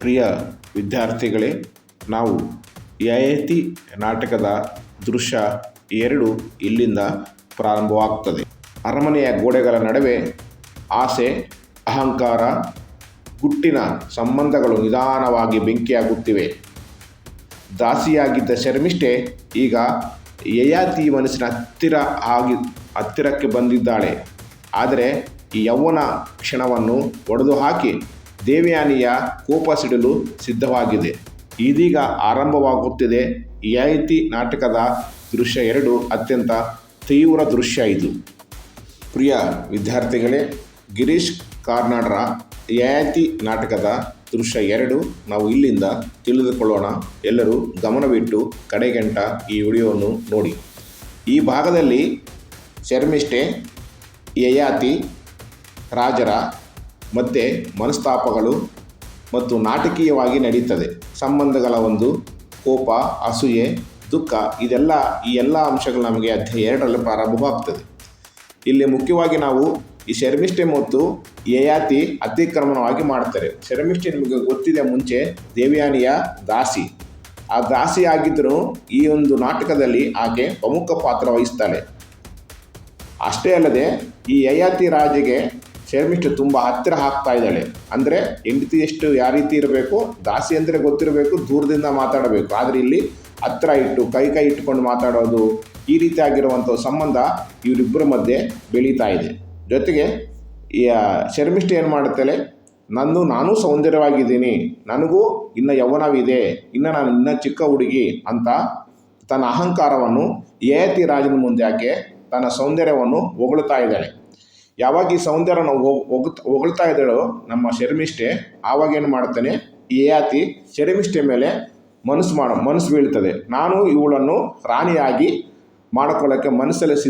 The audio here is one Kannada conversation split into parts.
ಪ್ರಿಯ ವಿದ್ಯಾರ್ಥಿಗಳೇ, ನಾವು ಯಯಾತಿ ನಾಟಕದ ದೃಶ್ಯ 2 ಇಲ್ಲಿಂದ ಪ್ರಾರಂಭವಾಗ್ತದೆ. ಅರಮನೆಯ ಗೋಡೆಗಳ ನಡುವೆ ಆಸೆ, ಅಹಂಕಾರ, ಗುಟ್ಟಿನ ಸಂಬಂಧಗಳು ನಿಧಾನವಾಗಿ ಬೆಂಕಿಯಾಗುತ್ತಿವೆ. ದಾಸಿಯಾಗಿದ್ದ ಶರ್ಮಿಷ್ಠೆ ಈಗ ಯಯಾತಿ ಮನಸ್ಸಿನ ಹತ್ತಿರಕ್ಕೆ ಬಂದಿದ್ದಾಳೆ. ಆದರೆ ಈ ಯೌವನ ಕ್ಷಣವನ್ನು ಒಡೆದು ಹಾಕಿ ದೇವಯಾನಿಯ ಕೋಪ ಸಿಡಲು ಸಿದ್ಧವಾಗಿದೆ. ಇದೀಗ ಆರಂಭವಾಗುತ್ತಿದೆ ಯಯಾತಿ ನಾಟಕದ ದೃಶ್ಯ 2. ಅತ್ಯಂತ ತೀವ್ರ ದೃಶ್ಯ ಇದು. ಪ್ರಿಯ ವಿದ್ಯಾರ್ಥಿಗಳೇ, ಗಿರೀಶ್ ಕಾರ್ನಾಡ್ರ ಯಯಾತಿ ನಾಟಕದ ದೃಶ್ಯ 2 ನಾವು ಇಲ್ಲಿಂದ ತಿಳಿದುಕೊಳ್ಳೋಣ. ಎಲ್ಲರೂ ಗಮನವಿಟ್ಟು ಕಡೆಗಂಟ ಈ ವಿಡಿಯೋವನ್ನು ನೋಡಿ. ಈ ಭಾಗದಲ್ಲಿ ಶರ್ಮಿಷ್ಠೆ, ಯಯಾತಿ ರಾಜರ ಮಧ್ಯೆ ಮನಸ್ತಾಪಗಳು ಮತ್ತು ನಾಟಕೀಯವಾಗಿ ನಡೀತದೆ. ಸಂಬಂಧಗಳ ಒಂದು ಕೋಪ, ಅಸೂಯೆ, ದುಃಖ ಈ ಎಲ್ಲ ಅಂಶಗಳು ನಮಗೆ ಅಧ್ಯಾಯ 2ರಲ್ಲಿ ಪ್ರಾರಂಭವಾಗ್ತದೆ. ಇಲ್ಲಿ ಮುಖ್ಯವಾಗಿ ನಾವು ಈ ಶರ್ಮಿಷ್ಠೆ ಮತ್ತು ಯಯಾತಿ ಅತಿಕ್ರಮಣವಾಗಿ ಮಾಡ್ತಾರೆ. ಶರ್ಮಿಷ್ಠೆ ನಿಮಗೆ ಗೊತ್ತಿದೆ, ಮುಂಚೆ ದೇವಯಾನಿಯ ದಾಸಿ. ಆ ದಾಸಿ ಆಗಿದ್ದರೂ ಈ ಒಂದು ನಾಟಕದಲ್ಲಿ ಆಕೆ ಪ್ರಮುಖ ಪಾತ್ರ ವಹಿಸ್ತಾಳೆ. ಅಷ್ಟೇ ಅಲ್ಲದೆ ಈ ಯಯಾತಿ ರಾಜೆಗೆ ಶರ್ಮಿಷ್ಠೆ ತುಂಬ ಹತ್ತಿರ ಆಗ್ತಾ ಇದ್ದಾಳೆ. ಅಂದರೆ ಹೆಂಡತಿ ಎಷ್ಟು ಯಾವ ರೀತಿ ಇರಬೇಕು, ದಾಸಿ ಅಂದರೆ ಗೊತ್ತಿರಬೇಕು, ದೂರದಿಂದ ಮಾತಾಡಬೇಕು. ಆದರೆ ಇಲ್ಲಿ ಹತ್ತಿರ ಇಟ್ಟು ಕೈ ಇಟ್ಟುಕೊಂಡು ಮಾತಾಡೋದು, ಈ ರೀತಿ ಆಗಿರುವಂಥ ಸಂಬಂಧ ಇವರಿಬ್ಬರ ಮಧ್ಯೆ ಬೆಳೀತಾ ಇದೆ. ಜೊತೆಗೆ ಈ ಶರ್ಮಿಷ್ಠೆ ಏನು ಮಾಡುತ್ತಾಳೆ, ನಾನು ಸೌಂದರ್ಯವಾಗಿದ್ದೀನಿ, ನನಗೂ ಇನ್ನು ಯೌವನವಿದೆ, ನಾನು ಚಿಕ್ಕ ಹುಡುಗಿ ಅಂತ ತನ್ನ ಅಹಂಕಾರವನ್ನು ಯಯಾತಿ ರಾಜನ ಮುಂದೆ ಆಕೆ ತನ್ನ ಸೌಂದರ್ಯವನ್ನು ಹೊಗಳ್ತಾ ಇದ್ದಾಳೆ. ಯಾವಾಗ ಈ ಸೌಂದರ್ಯನ ಹೊಗಳ್ತಾ ಇದ್ದಾಳೋ ನಮ್ಮ ಶರ್ಮಿಷ್ಠೆ, ಆವಾಗ ಏನು ಮಾಡ್ತಾನೆ, ಯಯಾತಿ ಶರ್ಮಿಷ್ಠೆ ಮೇಲೆ ಮನಸ್ಸು ಬೀಳ್ತದೆ. ನಾನು ಇವಳನ್ನು ರಾಣಿಯಾಗಿ ಮಾಡಿಕೊಳ್ಳೋಕ್ಕೆ ಮನಸ್ಸಿನಲ್ಲಿ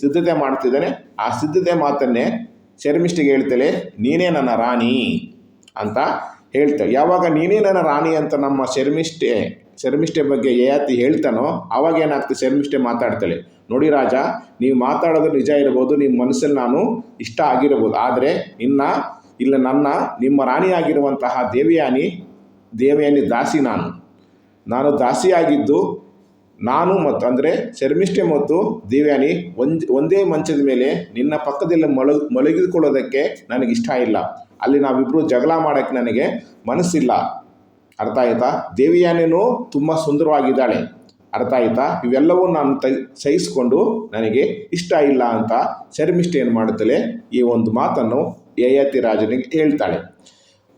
ಸಿದ್ಧತೆ ಮಾಡ್ತಿದ್ದಾನೆ. ಆ ಸಿದ್ಧತೆ ಮಾತನ್ನೇ ಶರ್ಮಿಷ್ಠೆಗೆ ಹೇಳ್ತಾಳೆ, ನೀನೇ ನನ್ನ ರಾಣಿ ಅಂತ ಹೇಳ್ತಾಳೆ. ಯಾವಾಗ ನೀನೇ ನನ್ನ ರಾಣಿ ಅಂತ ನಮ್ಮ ಶರ್ಮಿಷ್ಠೆ ಬಗ್ಗೆ ಯಯಾತಿ ಹೇಳ್ತಾನೋ ಆವಾಗ ಏನಾಗ್ತದೆ, ಶರ್ಮಿಷ್ಠೆ ಮಾತಾಡ್ತಾಳೆ, ನೋಡಿ ರಾಜ, ನೀವು ಮಾತಾಡೋದು ನಿಜ ಇರ್ಬೋದು, ನಿಮ್ಮ ಮನಸ್ಸಲ್ಲಿ ನಾನು ಇಷ್ಟ ಆಗಿರ್ಬೋದು, ಆದರೆ ನಿಮ್ಮ ರಾಣಿಯಾಗಿರುವಂತಹ ದೇವಯಾನಿ ದಾಸಿ ನಾನು ದಾಸಿಯಾಗಿದ್ದು ಅಂದರೆ ಶರ್ಮಿಷ್ಠೆ ಮತ್ತು ದೇವಯಾನಿ ಒಂದೇ ಮಂಚದ ಮೇಲೆ ನಿನ್ನ ಪಕ್ಕದಲ್ಲಿ ಮಲಗಿಕೊಳ್ಳೋದಕ್ಕೆ ನನಗಿಷ್ಟ ಇಲ್ಲ. ಅಲ್ಲಿ ನಾವಿಬ್ಬರು ಜಗಳ ಮಾಡೋಕ್ಕೆ ನನಗೆ ಮನಸ್ಸಿಲ್ಲ. ಅರ್ಥ ಆಯ್ತಾ? ದೇವಯಾನಿನೂ ತುಂಬ ಸುಂದರವಾಗಿದ್ದಾಳೆ. ಅರ್ಥ ಆಯ್ತಾ? ಇವೆಲ್ಲವೂ ನಾನು ಸಹಿಸಿಕೊಂಡು ನನಗೆ ಇಷ್ಟ ಇಲ್ಲ ಅಂತ ಶರ್ಮಿಷ್ಠೆ ಏನು ಮಾಡುತ್ತಾಳೆ, ಈ ಒಂದು ಮಾತನ್ನು ಯಯಾತಿ ರಾಜನಿಗೆ ಹೇಳ್ತಾಳೆ.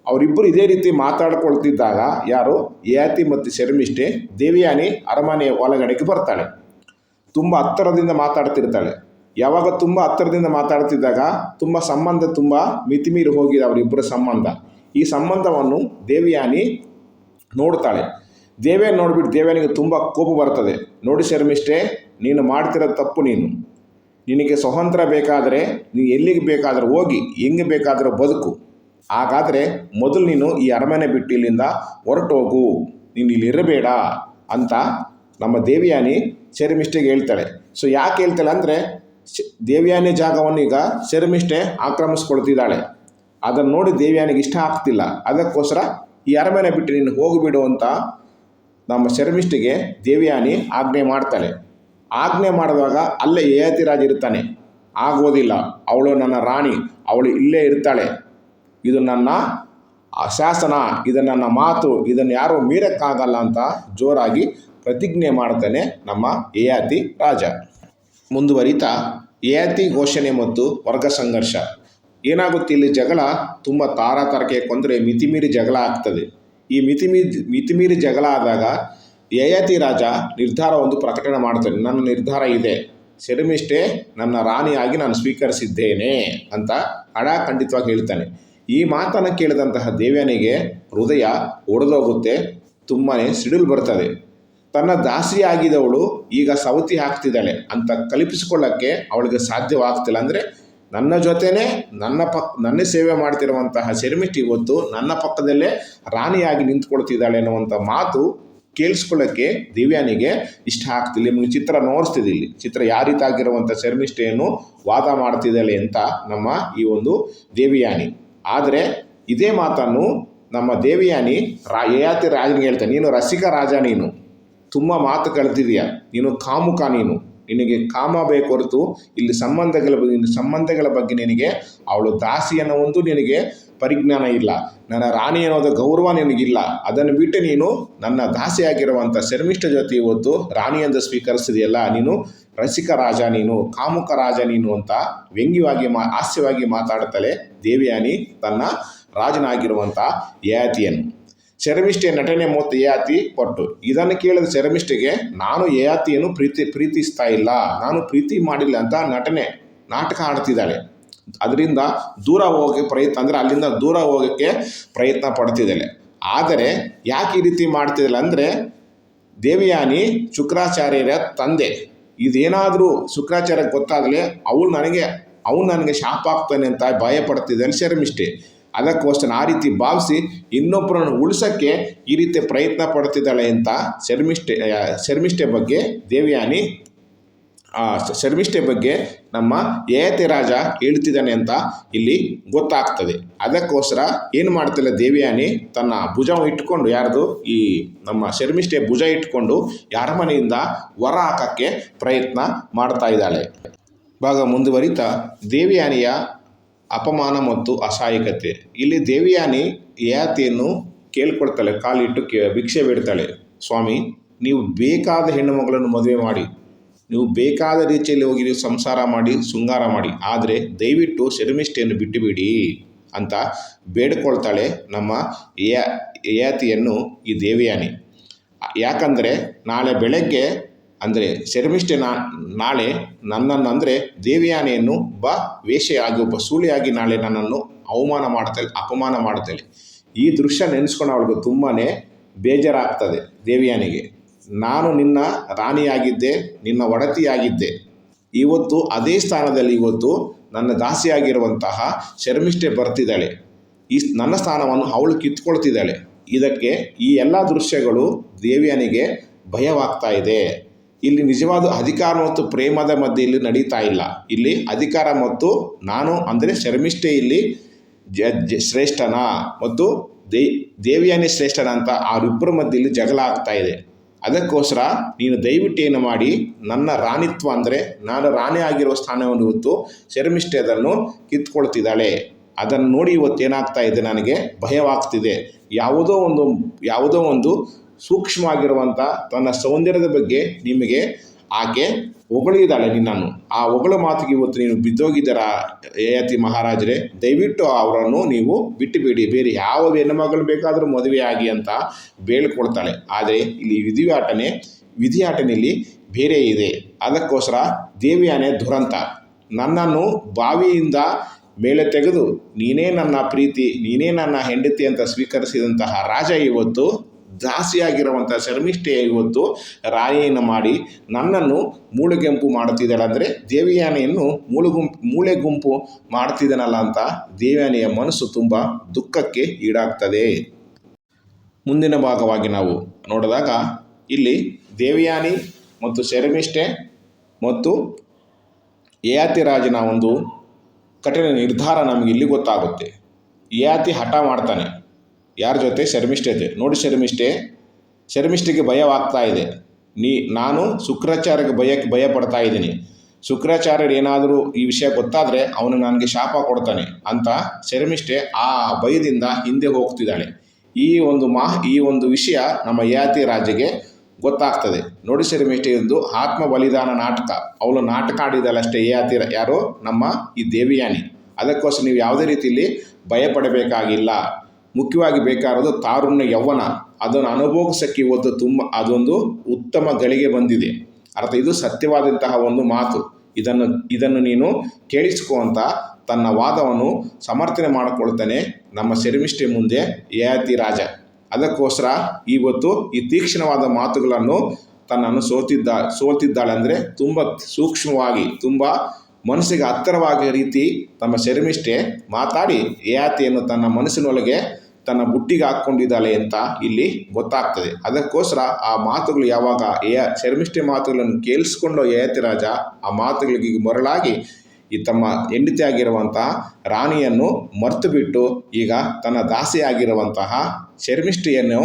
ಅವರಿಬ್ಬರು ಇದೇ ರೀತಿ ಮಾತಾಡ್ಕೊಳ್ತಿದ್ದಾಗ ಯಾರು, ಯಯಾತಿ ಮತ್ತು ಶರ್ಮಿಷ್ಠೆ ದೇವಯಾನಿ ಅರಮನೆಯ ಒಳಗಡೆಗೆ ಬರ್ತಾಳೆ. ತುಂಬ ಹತ್ತಿರದಿಂದ ಮಾತಾಡ್ತಿರ್ತಾಳೆ. ಯಾವಾಗ ತುಂಬ ಹತ್ತಿರದಿಂದ ಮಾತಾಡ್ತಿದ್ದಾಗ ಸಂಬಂಧ ತುಂಬ ಮಿತಿಮೀರಿ ಹೋಗಿದೆ ಅವರಿಬ್ಬರ ಸಂಬಂಧ. ಈ ಸಂಬಂಧವನ್ನು ದೇವಯಾನಿ ನೋಡ್ತಾಳೆ. ದೇವಯಾನಿ ನೋಡಿಬಿಟ್ಟು ದೇವಯಾನಿಗೆ ತುಂಬ ಕೋಪ ಬರ್ತದೆ. ನೋಡಿ ಶರ್ಮಿಷ್ಠೆ, ನೀನು ಮಾಡ್ತಿರೋ ತಪ್ಪು. ನಿನಗೆ ಸ್ವಾತಂತ್ರ್ಯ ಬೇಕಾದರೆ ನೀನು ಎಲ್ಲಿಗೆ ಬೇಕಾದರೂ ಹೋಗಿ, ಹೆಂಗೆ ಬೇಕಾದರೂ ಬದುಕು. ಹಾಗಾದರೆ ಮೊದಲು ನೀನು ಈ ಅರಮನೆ ಬಿಟ್ಟು ಇಲ್ಲಿಂದ ಹೊರಟೋಗು, ನೀನು ಇಲ್ಲಿ ಇರಬೇಡ ಅಂತ ನಮ್ಮ ದೇವಯಾನಿ ಶರ್ಮಿಷ್ಠೆಗೆ ಹೇಳ್ತಾಳೆ. ಸೊ ಯಾಕೆ ಹೇಳ್ತಾಳೆ ಅಂದರೆ, ದೇವಯಾನಿ ಜಾಗವನ್ನು ಈಗ ಶರ್ಮಿಷ್ಠೆ ಆಕ್ರಮಿಸ್ಕೊಳ್ತಿದ್ದಾಳೆ. ಅದನ್ನು ನೋಡಿ ದೇವಯಾನಿಗೆ ಇಷ್ಟ ಆಗ್ತಿಲ್ಲ. ಅದಕ್ಕೋಸ್ಕರ ಈ ಅರಮನೆ ಬಿಟ್ಟು ನೀನು ಹೋಗಿಬಿಡು ಅಂತ ನಮ್ಮ ಶರ್ಮಿಷ್ಠೆಗೆ ದೇವಯಾನಿ ಆಜ್ಞೆ ಮಾಡ್ತಾಳೆ. ಆಜ್ಞೆ ಮಾಡಿದಾಗ ಅಲ್ಲೇ ಯಯಾತಿ ರಾಜ ಇರ್ತಾನೆ. ಆಗೋದಿಲ್ಲ, ಅವಳು ನನ್ನ ರಾಣಿ, ಅವಳು ಇಲ್ಲೇ ಇರ್ತಾಳೆ, ಇದು ನನ್ನ ಶಾಸನ, ಇದು ನನ್ನ ಮಾತು, ಇದನ್ನು ಯಾರೂ ಮೀರಕ್ಕಾಗಲ್ಲ ಅಂತ ಜೋರಾಗಿ ಪ್ರತಿಜ್ಞೆ ಮಾಡ್ತಾನೆ ನಮ್ಮ ಯಯಾತಿ ರಾಜ. ಮುಂದುವರಿತಾ ಯಯಾತಿ ಘೋಷಣೆ ಮತ್ತು ವರ್ಗ ಸಂಘರ್ಷ ಏನಾಗುತ್ತೆ, ಇಲ್ಲಿ ಜಗಳ ತುಂಬ ತಾರತರಕ್ಕೆ ಕೊಂದರೆ ಮಿತಿಮೀರಿ ಜಗಳ ಆಗ್ತದೆ. ಈ ಮಿತಿಮೀರಿ ಜಗಳ ಆದಾಗ ಯಯಾತಿ ರಾಜ ನಿರ್ಧಾರ ಒಂದು ಪ್ರಕಟಣೆ ಮಾಡ್ತಾನೆ. ನನ್ನ ನಿರ್ಧಾರ ಇದೆ, ಶರ್ಮಿಷ್ಠೆ ನನ್ನ ರಾಣಿಯಾಗಿ ನಾನು ಸ್ವೀಕರಿಸಿದ್ದೇನೆ ಅಂತ ಖಂಡಿತವಾಗಿ ಹೇಳ್ತಾನೆ. ಈ ಮಾತನ್ನು ಕೇಳಿದಂತಹ ದೇವಯಾನಿಗೆ ಹೃದಯ ಒಡೆದೋಗುತ್ತೆ, ತುಂಬಾ ಸಿಡಿಲು ಬರ್ತದೆ. ತನ್ನ ದಾಸಿಯಾಗಿದ್ದವಳು ಈಗ ಸವತಿ ಆಗ್ತಿದ್ದಾಳೆ ಅಂತ ಕಲ್ಪಿಸಿಕೊಳ್ಳೋಕ್ಕೆ ಅವಳಿಗೆ ಸಾಧ್ಯವಾಗ್ತಿಲ್ಲ. ಅಂದರೆ ನನ್ನ ಜೊತೆನೇ ನನ್ನ ಸೇವೆ ಮಾಡ್ತಿರುವಂತಹ ಶರ್ಮಿಷ್ಠೆ ಇವತ್ತು ನನ್ನ ಪಕ್ಕದಲ್ಲೇ ರಾಣಿಯಾಗಿ ನಿಂತ್ಕೊಳ್ತಿದ್ದಾಳೆ ಅನ್ನುವಂಥ ಮಾತು ಕೇಳಿಸ್ಕೊಳ್ಳೋಕ್ಕೆ ದೇವಯಾನಿಗೆ ಇಷ್ಟ ಆಗ್ತಿಲ್ಲ. ನಿಮಗೆ ಚಿತ್ರ ನೋಡಿಸ್ತಿದೆ, ಇಲ್ಲಿ ಚಿತ್ರ ಯಾವ ರೀತಿ ಆಗಿರುವಂಥ ಶರ್ಮಿಷ್ಠೆಯನ್ನು ವಾದ ಮಾಡ್ತಿದ್ದಾಳೆ ಅಂತ ನಮ್ಮ ಈ ಒಂದು ದೇವಯಾನಿ. ಆದರೆ ಇದೇ ಮಾತನ್ನು ನಮ್ಮ ದೇವಯಾನಿ ಯಯಾತಿ ರಾಜನಿಗೆ ಹೇಳ್ತಾನೆ, ನೀನು ರಸಿಕ ರಾಜ, ನೀನು ತುಂಬ ಮಾತು ಕಳೆದಿದೆಯಾ, ನೀನು ಕಾಮುಕ, ನಿನಗೆ ಕಾಮ ಬೇಕು ಹೊರತು ಇಲ್ಲಿ ಸಂಬಂಧಗಳ ಬಗ್ಗೆ ನಿನಗೆ ಅವಳು ದಾಸಿ ಅನ್ನೋ ಒಂದು ನಿನಗೆ ಪರಿಜ್ಞಾನ ಇಲ್ಲ, ನನ್ನ ರಾಣಿ ಅನ್ನೋದು ಗೌರವ ನಿನಗಿಲ್ಲ. ಅದನ್ನು ಬಿಟ್ಟು ನೀನು ನನ್ನ ದಾಸಿಯಾಗಿರುವಂಥ ಶರ್ಮಿಷ್ಠ ಜೊತೆ ಇವತ್ತು ರಾಣಿ ಎಂದು ಸ್ವೀಕರಿಸಿದೆಯಲ್ಲ, ನೀನು ರಸಿಕ ರಾಜ, ನೀನು ಕಾಮುಕ ರಾಜ ನೀನು ಅಂತ ವ್ಯಂಗ್ಯವಾಗಿ ಹಾಸ್ಯವಾಗಿ ಮಾತಾಡುತ್ತಲೇ ದೇವಯಾನಿ ತನ್ನ ರಾಜನಾಗಿರುವಂಥ ಯಯಾತಿಯನ್ನು. ಶರ್ಮಿಷ್ಠೆ ನಟನೆ ಮತ್ತು ಯಯಾತಿ ಪಟ್ಟು. ಇದನ್ನು ಕೇಳಿದ ಶರ್ಮಿಷ್ಠೆಗೆ ನಾನು ಯಯಾತಿಯನ್ನು ಪ್ರೀತಿಸ್ತಾ ಇಲ್ಲ, ನಾನು ಪ್ರೀತಿ ಮಾಡಿಲ್ಲ ಅಂತ ನಾಟಕ ಆಡ್ತಿದ್ದಾಳೆ. ಅದರಿಂದ ದೂರ ಹೋಗೋಕ್ಕೆ ಅಲ್ಲಿಂದ ದೂರ ಹೋಗೋಕ್ಕೆ ಪ್ರಯತ್ನ ಪಡ್ತಿದ್ದಾಳೆ. ಆದರೆ ಯಾಕೆ ಈ ರೀತಿ ಮಾಡ್ತಿದ್ದಾಳೆ ಅಂದರೆ, ದೇವಯಾನಿ ಶುಕ್ರಾಚಾರ್ಯರ ತಂದೆ. ಇದೇನಾದರೂ ಶುಕ್ರಾಚಾರ್ಯಕ್ಕೆ ಗೊತ್ತಾಗಲಿ ಅವನು ನನಗೆ ಶಾಪ ಆಗ್ತಾನೆ ಅಂತ ಭಯ ಪಡ್ತಿದ್ದಾಳೆ ಶರ್ಮಿಷ್ಠೆ. ಅದಕ್ಕೋಸ್ಕರ ಆ ರೀತಿ ಭಾವಿಸಿ ಇನ್ನೊಬ್ಬರನ್ನು ಉಳಿಸೋಕ್ಕೆ ಈ ರೀತಿ ಪ್ರಯತ್ನ ಪಡ್ತಿದ್ದಾಳೆ ಅಂತ ಶರ್ಮಿಷ್ಠೆ ಬಗ್ಗೆ ದೇವಯಾನಿ ಶರ್ಮಿಷ್ಠೆ ಬಗ್ಗೆ ನಮ್ಮ ಯಯಾತಿ ರಾಜ ಹೇಳ್ತಿದ್ದಾನೆ ಅಂತ ಇಲ್ಲಿ ಗೊತ್ತಾಗ್ತದೆ. ಅದಕ್ಕೋಸ್ಕರ ಏನು ಮಾಡ್ತಿಲ್ಲ ದೇವಯಾನಿ ತನ್ನ ಭುಜ ಇಟ್ಕೊಂಡು, ಯಾರ್ದು ಈ ನಮ್ಮ ಶರ್ಮಿಷ್ಠೆ ಭುಜ ಇಟ್ಕೊಂಡು ಅರಮನೆಯಿಂದ ಹೊರ ಹಾಕೋಕ್ಕೆ ಪ್ರಯತ್ನ ಮಾಡ್ತಾ ಇದ್ದಾಳೆ. ಭಾಗ ಮುಂದುವರಿತಾ ದೇವಯಾನಿಯ ಅಪಮಾನ ಮತ್ತು ಅಸಹಾಯಕತೆ. ಇಲ್ಲಿ ದೇವಯಾನಿ ಯಯಾತಿಯನ್ನು ಕೇಳ್ಕೊಳ್ತಾಳೆ, ಕಾಲಿಟ್ಟು ಭಿಕ್ಷೆ ಬೇಡ್ತಾಳೆ, ಸ್ವಾಮಿ ನೀವು ಬೇಕಾದ ಹೆಣ್ಣು ಮಗಳನ್ನು ಮದುವೆ ಮಾಡಿ, ನೀವು ಬೇಕಾದ ರೀತಿಯಲ್ಲಿ ಹೋಗಿ ನೀವು ಸಂಸಾರ ಮಾಡಿ ಶೃಂಗಾರ ಮಾಡಿ, ಆದರೆ ದಯವಿಟ್ಟು ಶರ್ಮಿಷ್ಠೆಯನ್ನು ಬಿಟ್ಟುಬಿಡಿ ಅಂತ ಬೇಡ್ಕೊಳ್ತಾಳೆ ನಮ್ಮ ಯಯಾತಿಯನ್ನು ಈ ದೇವಯಾನಿ. ಯಾಕಂದರೆ ನಾಳೆ ಬೆಳಗ್ಗೆ ಅಂದರೆ ಶರ್ಮಿಷ್ಠೆ ನಾಳೆ ನನ್ನನ್ನು ಅಂದರೆ ದೇವಯಾನಿಯನ್ನು ವೇಷೆಯಾಗಿ ಒಬ್ಬ ಸೂಳಿಯಾಗಿ ನಾಳೆ ನನ್ನನ್ನು ಅಪಮಾನ ಮಾಡ್ತಾಳೆ. ಈ ದೃಶ್ಯ ನೆನೆಸ್ಕೊಂಡು ಅವಳಿಗೆ ತುಂಬಾ ಬೇಜಾರಾಗ್ತದೆ ದೇವಯಾನಿಗೆ. ನಾನು ನಿನ್ನ ರಾಣಿಯಾಗಿದ್ದೆ, ನಿನ್ನ ಒಡತಿಯಾಗಿದ್ದೆ, ಇವತ್ತು ಅದೇ ಸ್ಥಾನದಲ್ಲಿ ಇವತ್ತು ನನ್ನ ದಾಸಿಯಾಗಿರುವಂತಹ ಶರ್ಮಿಷ್ಠೆ ಬರ್ತಿದ್ದಾಳೆ, ನನ್ನ ಸ್ಥಾನವನ್ನು ಅವಳು ಕಿತ್ಕೊಳ್ತಿದ್ದಾಳೆ. ಇದಕ್ಕೆ ಈ ಎಲ್ಲ ದೃಶ್ಯಗಳು ದೇವಯಾನಿಗೆ ಭಯವಾಗ್ತಾ ಇದೆ. ಇಲ್ಲಿ ನಿಜವಾದ ಅಧಿಕಾರ ಮತ್ತು ಪ್ರೇಮದ ಮಧ್ಯೆ ಇಲ್ಲಿ ನಡೀತಾ ಇಲ್ಲ. ಇಲ್ಲಿ ಅಧಿಕಾರ ಮತ್ತು ನಾನು ಅಂದರೆ ಶರ್ಮಿಷ್ಠೆ ಇಲ್ಲಿ ಶ್ರೇಷ್ಠನ ಮತ್ತು ದೇವಯಾನಿ ಶ್ರೇಷ್ಠನ ಅಂತ ಅವರಿಬ್ಬರ ಮಧ್ಯೆ ಇಲ್ಲಿ ಜಗಳ ಆಗ್ತಾ ಇದೆ. ಅದಕ್ಕೋಸ್ಕರ ನೀನು ದಯವಿಟ್ಟು ಏನು ಮಾಡಿ ನನ್ನ ರಾಣಿತ್ವ ಅಂದರೆ ನಾನು ರಾಣಿ ಆಗಿರೋ ಸ್ಥಾನವನ್ನು ಇವತ್ತು ಶರ್ಮಿಷ್ಠೆ ಅದನ್ನು ಕಿತ್ಕೊಳ್ತಿದ್ದಾಳೆ. ಅದನ್ನು ನೋಡಿ ಇವತ್ತೇನಾಗ್ತಾ ಇದೆ, ನನಗೆ ಭಯವಾಗ್ತಿದೆ. ಯಾವುದೋ ಒಂದು ಸೂಕ್ಷ್ಮವಾಗಿರುವಂಥ ತನ್ನ ಸೌಂದರ್ಯದ ಬಗ್ಗೆ ನಿಮಗೆ ಆಕೆ ಹೊಗಳಿದ್ದಾಳೆ ನಿನ್ನನ್ನು. ಆ ಹೊಗಳ ಮಾತಿಗೆ ಇವತ್ತು ನೀವು ಬಿದ್ದೋಗಿದ್ದೀರಾ ಯಯಾತಿ ಮಹಾರಾಜರೇ, ದಯವಿಟ್ಟು ಅವರನ್ನು ನೀವು ಬಿಟ್ಟುಬಿಡಿ, ಬೇರೆ ಯಾವ ಹೆಣ್ಣುಮಗಳು ಬೇಕಾದರೂ ಮದುವೆ ಆಗಿ ಅಂತ ಬೇಳ್ಕೊಳ್ತಾಳೆ. ಆದರೆ ಇಲ್ಲಿ ವಿಧಿಯಾಟನೆಯಲ್ಲಿ ಬೇರೆ ಇದೆ. ಅದಕ್ಕೋಸ್ಕರ ದೇವಯಾನಿ ದುರಂತ ನನ್ನನ್ನು ಬಾವಿಯಿಂದ ಮೇಲೆ ತೆಗೆದು ನೀನೇ ನನ್ನ ಪ್ರೀತಿ, ನೀನೇ ನನ್ನ ಹೆಂಡತಿ ಅಂತ ಸ್ವೀಕರಿಸಿದಂತಹ ರಾಜ ಇವತ್ತು ದಾಸಿಯಾಗಿರುವಂಥ ಶರ್ಮಿಷ್ಠೆ ಇವತ್ತು ರಾಣಿಯನ್ನು ಮಾಡಿ ನನ್ನನ್ನು ಮೂಳೆಗುಂಪು ಮಾಡುತ್ತಿದ್ದಾಳೆ. ಅಂದರೆ ದೇವಯಾನಿಯನ್ನು ಮೂಳೆಗುಂಪು ಮಾಡ್ತಿದ್ದಾನಲ್ಲ ಅಂತ ದೇವಯಾನಿಯ ಮನಸ್ಸು ತುಂಬ ದುಃಖಕ್ಕೆ ಈಡಾಗ್ತದೆ. ಮುಂದಿನ ಭಾಗವಾಗಿ ನಾವು ನೋಡಿದಾಗ ಇಲ್ಲಿ ದೇವಯಾನಿ ಮತ್ತು ಶರ್ಮಿಷ್ಠೆ ಮತ್ತು ಯಯಾತಿ ರಾಜನ ಒಂದು ಕಠಿಣ ನಿರ್ಧಾರ ನಮಗೆ ಇಲ್ಲಿ ಗೊತ್ತಾಗುತ್ತೆ. ಯಯಾತಿ ಹಠ ಮಾಡ್ತಾನೆ, ಯಾರ ಜೊತೆ? ಶರ್ಮಿಷ್ಠೆ ಜೊತೆ. ನೋಡಿ ಶರ್ಮಿಷ್ಠೆಗೆ ಭಯವಾಗ್ತಾ ಇದೆ. ನಾನು ಶುಕ್ರಾಚಾರ್ಯಗೆ ಭಯ ಪಡ್ತಾ ಇದ್ದೀನಿ. ಶುಕ್ರಾಚಾರ್ಯರು ಏನಾದರೂ ಈ ವಿಷಯ ಗೊತ್ತಾದರೆ ಅವನು ನನಗೆ ಶಾಪ ಕೊಡ್ತಾನೆ ಅಂತ ಶರ್ಮಿಷ್ಠೆ ಆ ಭಯದಿಂದ ಹಿಂದೆ ಹೋಗ್ತಿದ್ದಾಳೆ. ಈ ಒಂದು ವಿಷಯ ನಮ್ಮ ಯಯಾತಿ ರಾಜಗೆ ಗೊತ್ತಾಗ್ತದೆ. ನೋಡಿ ಶರ್ಮಿಷ್ಠೆಯದ್ದು ಆತ್ಮ ಬಲಿದಾನ ನಾಟಕ, ಅವಳು ನಾಟಕ ಆಡಿದಳಷ್ಟೇ ಯಯಾತಿ ಯಾರು? ನಮ್ಮ ಈ ದೇವಯಾನಿ. ಅದಕ್ಕೋಸ್ಕರ ನೀವು ಯಾವುದೇ ರೀತಿಯಲ್ಲಿ ಭಯಪಡಬೇಕಾಗಿಲ್ಲ. ಮುಖ್ಯವಾಗಿ ಬೇಕಾಗಿರೋದು ತಾರುಣ್ಯ ಯೌವನ, ಅದನ್ನು ಅನುಭವಿಸೋಕ್ಕೆ ಇವತ್ತು ಅದೊಂದು ಉತ್ತಮ ಗಳಿಗೆ ಬಂದಿದೆ. ಇದು ಸತ್ಯವಾದಂತಹ ಒಂದು ಮಾತು. ಇದನ್ನು ನೀನು ಕೇಳಿಸ್ಕೊ ಅಂತ ತನ್ನ ವಾದವನ್ನು ಸಮರ್ಥನೆ ಮಾಡಿಕೊಳ್ತಾನೆ ನಮ್ಮ ಶರ್ಮಿಷ್ಠೆ ಮುಂದೆ ಯಯಾತಿ ರಾಜ. ಅದಕ್ಕೋಸ್ಕರ ಇವತ್ತು ಈ ತೀಕ್ಷ್ಣವಾದ ಮಾತುಗಳನ್ನು ತನ್ನನ್ನು ಸೋಲ್ತಿದ್ದಾಳೆ. ಅಂದರೆ ತುಂಬ ಸೂಕ್ಷ್ಮವಾಗಿ, ತುಂಬ ಮನಸ್ಸಿಗೆ ಹತ್ತಿರವಾದ ರೀತಿ ತಮ್ಮ ಶರ್ಮಿಷ್ಠೆ ಮಾತಾಡಿ ಯಯಾತಿಯನ್ನು ತನ್ನ ಮನಸ್ಸಿನೊಳಗೆ ತನ್ನ ಬುಟ್ಟಿಗೆ ಹಾಕ್ಕೊಂಡಿದ್ದಾಳೆ ಅಂತ ಇಲ್ಲಿ ಗೊತ್ತಾಗ್ತದೆ. ಅದಕ್ಕೋಸ್ಕರ ಆ ಮಾತುಗಳು ಯಾವಾಗ ಶರ್ಮಿಷ್ಠೆ ಮಾತುಗಳನ್ನು ಕೇಳಿಸ್ಕೊಂಡು ಯಯಾತಿ ರಾಜ ಆ ಮಾತುಗಳಿಗೆ ಮರಳಾಗಿ ಈ ತಮ್ಮ ಹೆಂಡತಿಯಾಗಿರುವಂತಹ ರಾಣಿಯನ್ನು ಮರೆತು ಬಿಟ್ಟು ಈಗ ತನ್ನ ದಾಸಿಯಾಗಿರುವಂತಹ ಶರ್ಮಿಷ್ಠೆಯನ್ನು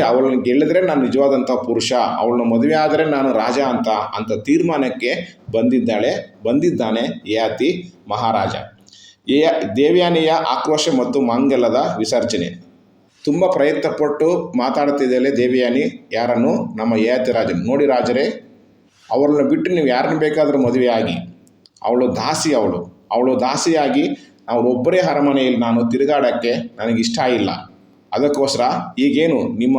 ಅವಳನ್ನು ಗೆಲ್ಲಿದ್ರೆ ನಾನು ನಿಜವಾದಂಥ ಪುರುಷ, ಅವಳನ್ನು ಮದುವೆ ಆದರೆ ನಾನು ರಾಜ ಅಂತ ತೀರ್ಮಾನಕ್ಕೆ ಬಂದಿದ್ದಾನೆ ಯಯಾತಿ ಮಹಾರಾಜ. ದೇವಯಾನಿಯ ಆಕ್ರೋಶ ಮತ್ತು ಮಂಗಲದ ವಿಸರ್ಜನೆ. ತುಂಬ ಪ್ರಯತ್ನಪಟ್ಟು ಮಾತಾಡ್ತಿದ್ದಾಳೆ ದೇವಯಾನಿ. ಯಾರನ್ನು? ನಮ್ಮ ಯಯಾತಿ ರಾಜನು. ನೋಡಿ ರಾಜರೇ, ಅವಳನ್ನು ಬಿಟ್ಟು ನೀವು ಯಾರನ್ನು ಬೇಕಾದರೂ ಮದುವೆ ಆಗಿ, ಅವಳು ದಾಸಿಯಾಗಿ ಅವಳೊಬ್ಬರೇ ಅರಮನೆಯಲ್ಲಿ ನಾನು ತಿರುಗಾಡೋಕ್ಕೆ ನನಗಿಷ್ಟ ಇಲ್ಲ. ಅದಕ್ಕೋಸ್ಕರ ಈಗೇನು ನಿಮ್ಮ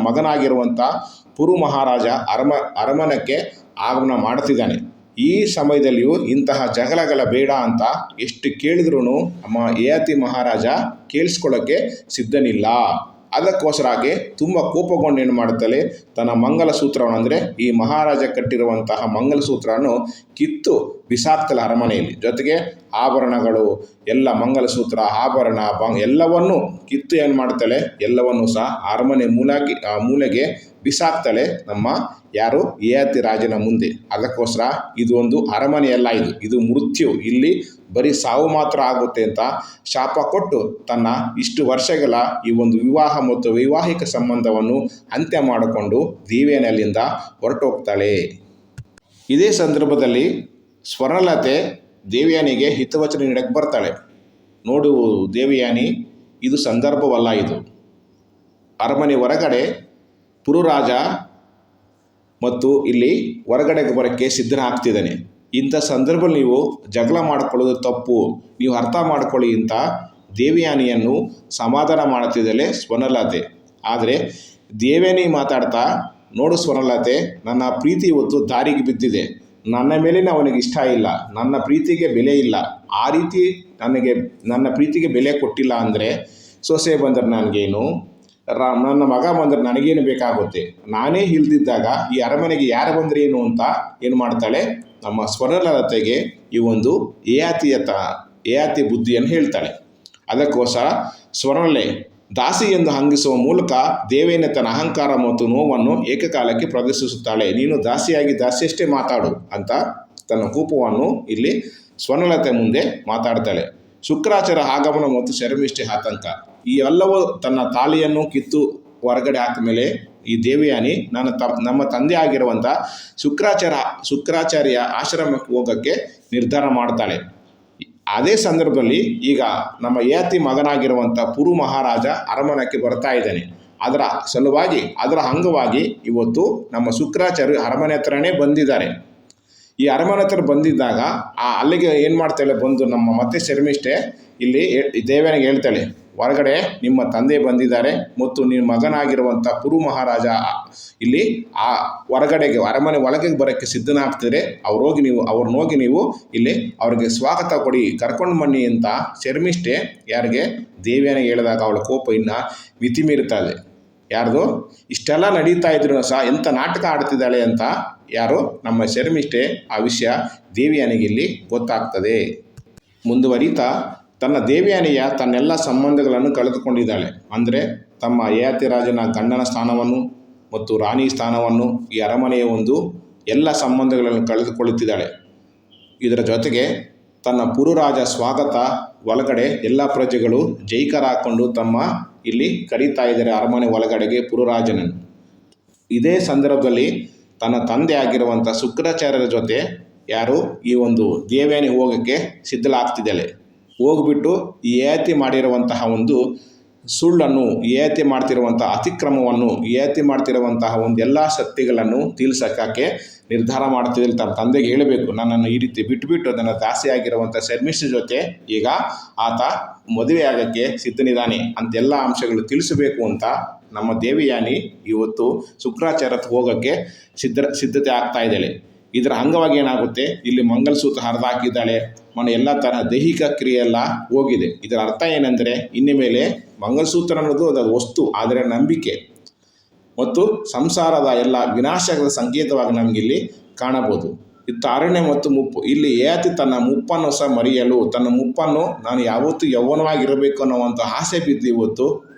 ಮಗನಾಗಿರುವಂಥ ಪುರು ಮಹಾರಾಜ ಅರಮನೆಗೆ ಆಗಮನ ಮಾಡ್ತಿದ್ದಾನೆ. ಈ ಸಮಯದಲ್ಲಿಯೂ ಇಂತಹ ಜಗಳಗಳ ಬೇಡ ಅಂತ ಎಷ್ಟು ಕೇಳಿದ್ರೂ ನಮ್ಮ ಯಯಾತಿ ಮಹಾರಾಜ ಕೇಳಿಸ್ಕೊಳ್ಳೋಕ್ಕೆ ಸಿದ್ಧನಿಲ್ಲ. ಅದಕ್ಕೋಸ್ಕರಾಗಿ ತುಂಬ ಕೋಪಗೊಂಡು ಏನು ಮಾಡುತ್ತಲೇ ತನ್ನ ಮಂಗಲಸೂತ್ರವನ್ನು, ಅಂದರೆ ಈ ಮಹಾರಾಜ ಕಟ್ಟಿರುವಂತಹ ಮಂಗಲಸೂತ್ರವನ್ನು ಕಿತ್ತು ಬಿಸಾಕ್ತಲ್ಲ ಅರಮನೆಯಲ್ಲಿ. ಜೊತೆಗೆ ಆಭರಣಗಳು ಎಲ್ಲ, ಮಂಗಲಸೂತ್ರ, ಆಭರಣ, ಎಲ್ಲವನ್ನೂ ಕಿತ್ತು ಏನು ಮಾಡ್ತಾಳೆ, ಎಲ್ಲವನ್ನೂ ಸಹ ಅರಮನೆ ಮೂಲೆಗೆ ಬಿಸಾಕ್ತಾಳೆ ನಮ್ಮ ಯಯಾತಿ ರಾಜನ ಮುಂದೆ. ಅದಕ್ಕೋಸ್ಕರ ಇದು ಒಂದು ಅರಮನೆಯಲ್ಲ, ಇದು ಮೃತ್ಯು, ಇಲ್ಲಿ ಬರೀ ಸಾವು ಮಾತ್ರ ಆಗುತ್ತೆ ಅಂತ ಶಾಪ ಕೊಟ್ಟು ತನ್ನ ಇಷ್ಟು ವರ್ಷಗಳ ಈ ಒಂದು ವಿವಾಹ ಮತ್ತು ವೈವಾಹಿಕ ಸಂಬಂಧವನ್ನು ಅಂತ್ಯ ಮಾಡಿಕೊಂಡು ದೇವಯಾನಿ ಅಲ್ಲಿಂದ ಹೊರಟೋಗ್ತಾಳೆ. ಇದೇ ಸಂದರ್ಭದಲ್ಲಿ ಸ್ವರ್ಣಲತೆ ದೇವಯಾನಿಗೆ ಹಿತವಚನ ನೀಡಕ್ಕೆ ಬರ್ತಾಳೆ. ನೋಡು ದೇವಯಾನಿ, ಇದು ಸಂದರ್ಭವಲ್ಲ, ಇದು ಅರಮನೆ ಹೊರಗಡೆ ಪುರುರಾಜ ಮತ್ತು ಇಲ್ಲಿ ಹೊರಗಡೆಗೆ ಬರೋಕ್ಕೆ ಸಿದ್ಧನಾಗ್ತಿದ್ದಾನೆ. ಇಂಥ ಸಂದರ್ಭದಲ್ಲಿ ನೀವು ಜಗಳ ಮಾಡಿಕೊಳ್ಳೋದು ತಪ್ಪು, ನೀವು ಅರ್ಥ ಮಾಡ್ಕೊಳ್ಳಿ ಅಂತ ದೇವಯಾನಿಯನ್ನು ಸಮಾಧಾನ ಮಾಡ್ತಿದ್ದಾಳೆ ಸ್ವರ್ಣಲತೆ. ಆದರೆ ದೇವಯಾನಿ ಮಾತಾಡ್ತಾ, ನೋಡು ಸ್ವರ್ಣಲತೆ, ನನ್ನ ಪ್ರೀತಿ ಇವತ್ತು ದಾರಿಗೆ ಬಿದ್ದಿದೆ, ನನ್ನ ಮೇಲಿನ ಅವನಿಗೆ ಇಷ್ಟ ಇಲ್ಲ, ನನ್ನ ಪ್ರೀತಿಗೆ ಬೆಲೆ ಇಲ್ಲ, ಆ ರೀತಿ ನನ್ನ ಪ್ರೀತಿಗೆ ಬೆಲೆ ಕೊಟ್ಟಿಲ್ಲ ಅಂದರೆ ಸೊಸೆ ಬಂದರೆ ನನಗೇನು, ನನ್ನ ಮಗ ಬಂದರೆ ನನಗೇನು ಬೇಕಾಗುತ್ತೆ, ನಾನೇ ಇಲ್ದಿದ್ದಾಗ ಈ ಅರಮನೆಗೆ ಯಾರು ಬಂದರೆ ಏನು ಅಂತ ಏನು ಮಾಡ್ತಾಳೆ ನಮ್ಮ ಸ್ವರ್ಣಲತೆಗೆ ಈ ಒಂದು ಯಯಾತಿ ಬುದ್ಧಿಯನ್ನು ಹೇಳ್ತಾಳೆ. ಅದಕ್ಕೋಸ್ಕರ ಸ್ವರ್ಣಲೆ ದಾಸಿ ಎಂದು ಹಂಗಿಸುವ ಮೂಲಕ ದೇವಯಾನಿ ತನ್ನ ಅಹಂಕಾರ ಮತ್ತು ನೋವನ್ನು ಏಕಕಾಲಕ್ಕೆ ಪ್ರದರ್ಶಿಸುತ್ತಾಳೆ. ನೀನು ದಾಸಿಯಷ್ಟೇ ಮಾತಾಡು ಅಂತ ತನ್ನ ಕೋಪವನ್ನು ಇಲ್ಲಿ ಸ್ವರ್ಣಲತೆ ಮುಂದೆ ಮಾತಾಡ್ತಾಳೆ. ಶುಕ್ರಾಚಾರ್ಯ ಆಗಮನ ಮತ್ತು ಶರ್ಮಿಷ್ಠೆ ಆತಂಕ. ಈ ಎಲ್ಲವೂ ತನ್ನ ತಾಳಿಯನ್ನು ಕಿತ್ತು ಹೊರಗಡೆ ಹಾಕ ಮೇಲೆ ಈ ದೇವಯಾನಿ ನಮ್ಮ ತಂದೆ ಆಗಿರುವಂಥ ಶುಕ್ರಾಚಾರ್ಯ ಆಶ್ರಮಕ್ಕೆ ಹೋಗೋಕ್ಕೆ ನಿರ್ಧಾರ ಮಾಡ್ತಾಳೆ. ಅದೇ ಸಂದರ್ಭದಲ್ಲಿ ಈಗ ನಮ್ಮ ಯಯಾತಿ ಮಗನಾಗಿರುವಂಥ ಪುರು ಮಹಾರಾಜ ಅರಮನೆಗೆ ಬರ್ತಾ ಇದ್ದಾನೆ. ಅದರ ಅಂಗವಾಗಿ ಇವತ್ತು ನಮ್ಮ ಶುಕ್ರಾಚಾರ್ಯ ಅರಮನೆ ಹತ್ರನೇ ಬಂದಿದ್ದಾರೆ. ಈ ಅರಮನೆ ಹತ್ರ ಬಂದಿದ್ದಾಗ ಅಲ್ಲಿಗೆ ಏನು ಮಾಡ್ತಾಳೆ, ಬಂದು ನಮ್ಮ ಮತ್ತೆ ಶರ್ಮಿಷ್ಠೆ ಇಲ್ಲಿ ದೇವಯಾನಿಗೆ ಹೇಳ್ತಾಳೆ, ಹೊರಗಡೆ ನಿಮ್ಮ ತಂದೆ ಬಂದಿದ್ದಾರೆ ಮತ್ತು ನಿಮ್ಮ ಮಗನಾಗಿರುವಂಥ ಪುರು ಮಹಾರಾಜ ಇಲ್ಲಿ ಹೊರಗಡೆಗೆ ಅರಮನೆ ಒಳಗೆ ಬರೋಕ್ಕೆ ಸಿದ್ಧನಾಗ್ತಿದ್ರೆ ಅವ್ರನ್ನೋಗಿ ನೀವು ಇಲ್ಲಿ ಅವ್ರಿಗೆ ಸ್ವಾಗತ ಕೊಡಿ, ಕರ್ಕೊಂಡು ಬನ್ನಿ ಅಂತ ಶರ್ಮಿಷ್ಠೆ ಯಾರಿಗೆ ದೇವಯಾನಿಗೆ ಹೇಳಿದಾಗ ಅವಳ ಕೋಪ ಇನ್ನು ಮಿತಿ ಮೀರುತ್ತದೆ. ಯಾರ್ದು ಇಷ್ಟೆಲ್ಲ ನಡೀತಾ ಇದ್ರು ಸಹ ಎಂಥ ನಾಟಕ ಆಡ್ತಿದ್ದಾಳೆ ಅಂತ ನಮ್ಮ ಶರ್ಮಿಷ್ಠೆ ಆ ವಿಷಯ ದೇವಯಾನಿಗೆ ಇಲ್ಲಿ ಗೊತ್ತಾಗ್ತದೆ. ಮುಂದುವರಿತಾ ತನ್ನ ದೇವಯಾನಿಯ ತನ್ನೆಲ್ಲ ಸಂಬಂಧಗಳನ್ನು ಕಳೆದುಕೊಂಡಿದ್ದಾಳೆ. ಅಂದರೆ ತಮ್ಮ ಯಯಾತಿ ರಾಜನ ಗಂಡನ ಸ್ಥಾನವನ್ನು ಮತ್ತು ರಾಣಿ ಸ್ಥಾನವನ್ನು, ಈ ಅರಮನೆಯ ಒಂದು ಎಲ್ಲ ಸಂಬಂಧಗಳನ್ನು ಕಳೆದುಕೊಳ್ಳುತ್ತಿದ್ದಾಳೆ. ಇದರ ಜೊತೆಗೆ ತನ್ನ ಪುರುರಾಜ ಸ್ವಾಗತ ಒಳಗಡೆ ಎಲ್ಲ ಪ್ರಜೆಗಳು ಜೈಕಾರ ಹಾಕ್ಕೊಂಡು ಇಲ್ಲಿ ಕರೀತಾ ಇದ್ದಾರೆ ಅರಮನೆ ಒಳಗಡೆಗೆ ಪುರುರಾಜನನ್ನು. ಇದೇ ಸಂದರ್ಭದಲ್ಲಿ ತನ್ನ ತಂದೆ ಆಗಿರುವಂಥ ಶುಕ್ರಾಚಾರ್ಯರ ಜೊತೆ ಈ ಒಂದು ದೇವಯಾನಿ ಹೋಗೋಕ್ಕೆ ಸಿದ್ಧಳಾಗ್ತಿದ್ದಾಳೆ. ಹೋಗ್ಬಿಟ್ಟು ಈ ಯಯಾತಿ ಮಾಡಿರುವಂತಹ ಒಂದು ಸುಳ್ಳನ್ನು, ಯಯಾತಿ ಮಾಡ್ತಿರುವಂಥ ಅತಿಕ್ರಮವನ್ನು, ಯಯಾತಿ ಮಾಡ್ತಿರುವಂತಹ ಒಂದೆಲ್ಲ ಸತ್ಯಗಳನ್ನು ತಿಳಿಸೋಕ್ಕೆ ನಿರ್ಧಾರ ಮಾಡ್ತಿದ್ದಲ್ಲಿ ತನ್ನ ತಂದೆಗೆ ಹೇಳಬೇಕು, ನನ್ನನ್ನು ಈ ರೀತಿ ಬಿಟ್ಟುಬಿಟ್ಟು ನನ್ನ ದಾಸಿಯಾಗಿರುವಂಥ ಶರ್ಮಿಷ್ಠೆ ಜೊತೆ ಈಗ ಆತ ಮದುವೆ ಆಗೋಕ್ಕೆ ಸಿದ್ಧನಿದ್ದಾನೆ ಅಂತೆಲ್ಲ ಅಂಶಗಳು ತಿಳಿಸಬೇಕು ಅಂತ ನಮ್ಮ ದೇವಯಾನಿ ಇವತ್ತು ಶುಕ್ರಾಚಾರ್ಯ ಹೋಗೋಕ್ಕೆ ಸಿದ್ಧತೆ ಆಗ್ತಾ ಇದ್ದಾಳೆ. ಇದರ ಅಂಗವಾಗಿ ಏನಾಗುತ್ತೆ, ಇಲ್ಲಿ ಮಂಗಲಸೂತ್ರ ಹರಿದು ಹಾಕಿದ್ದಾಳೆ, ಎಲ್ಲ ತರಹ ದೈಹಿಕ ಕ್ರಿಯೆಲ್ಲ ಹೋಗಿದೆ. ಇದರ ಅರ್ಥ ಏನೆಂದರೆ, ಇನ್ನು ಮೇಲೆ ಮಂಗಲಸೂತ್ರ ಅನ್ನೋದು ಅದು ವಸ್ತು, ಆದರೆ ನಂಬಿಕೆ ಮತ್ತು ಸಂಸಾರದ ಎಲ್ಲ ವಿನಾಶಗಳ ಸಂಕೇತವಾಗಿ ನಮಗಿಲ್ಲಿ ಕಾಣಬಹುದು. ಇತ್ತು ಅರಣ್ಯ ಮತ್ತು ಮುಪ್ಪು. ಇಲ್ಲಿ ಯಯಾತಿ ತನ್ನ ಮುಪ್ಪನ್ನು ಸಹ ಮರೆಯಲು, ತನ್ನ ಮುಪ್ಪನ್ನು ನಾನು ಯಾವತ್ತೂ ಯೌವನವಾಗಿರಬೇಕು ಅನ್ನೋವಂಥ ಆಸೆ ಬಿದ್ದು ಇವತ್ತು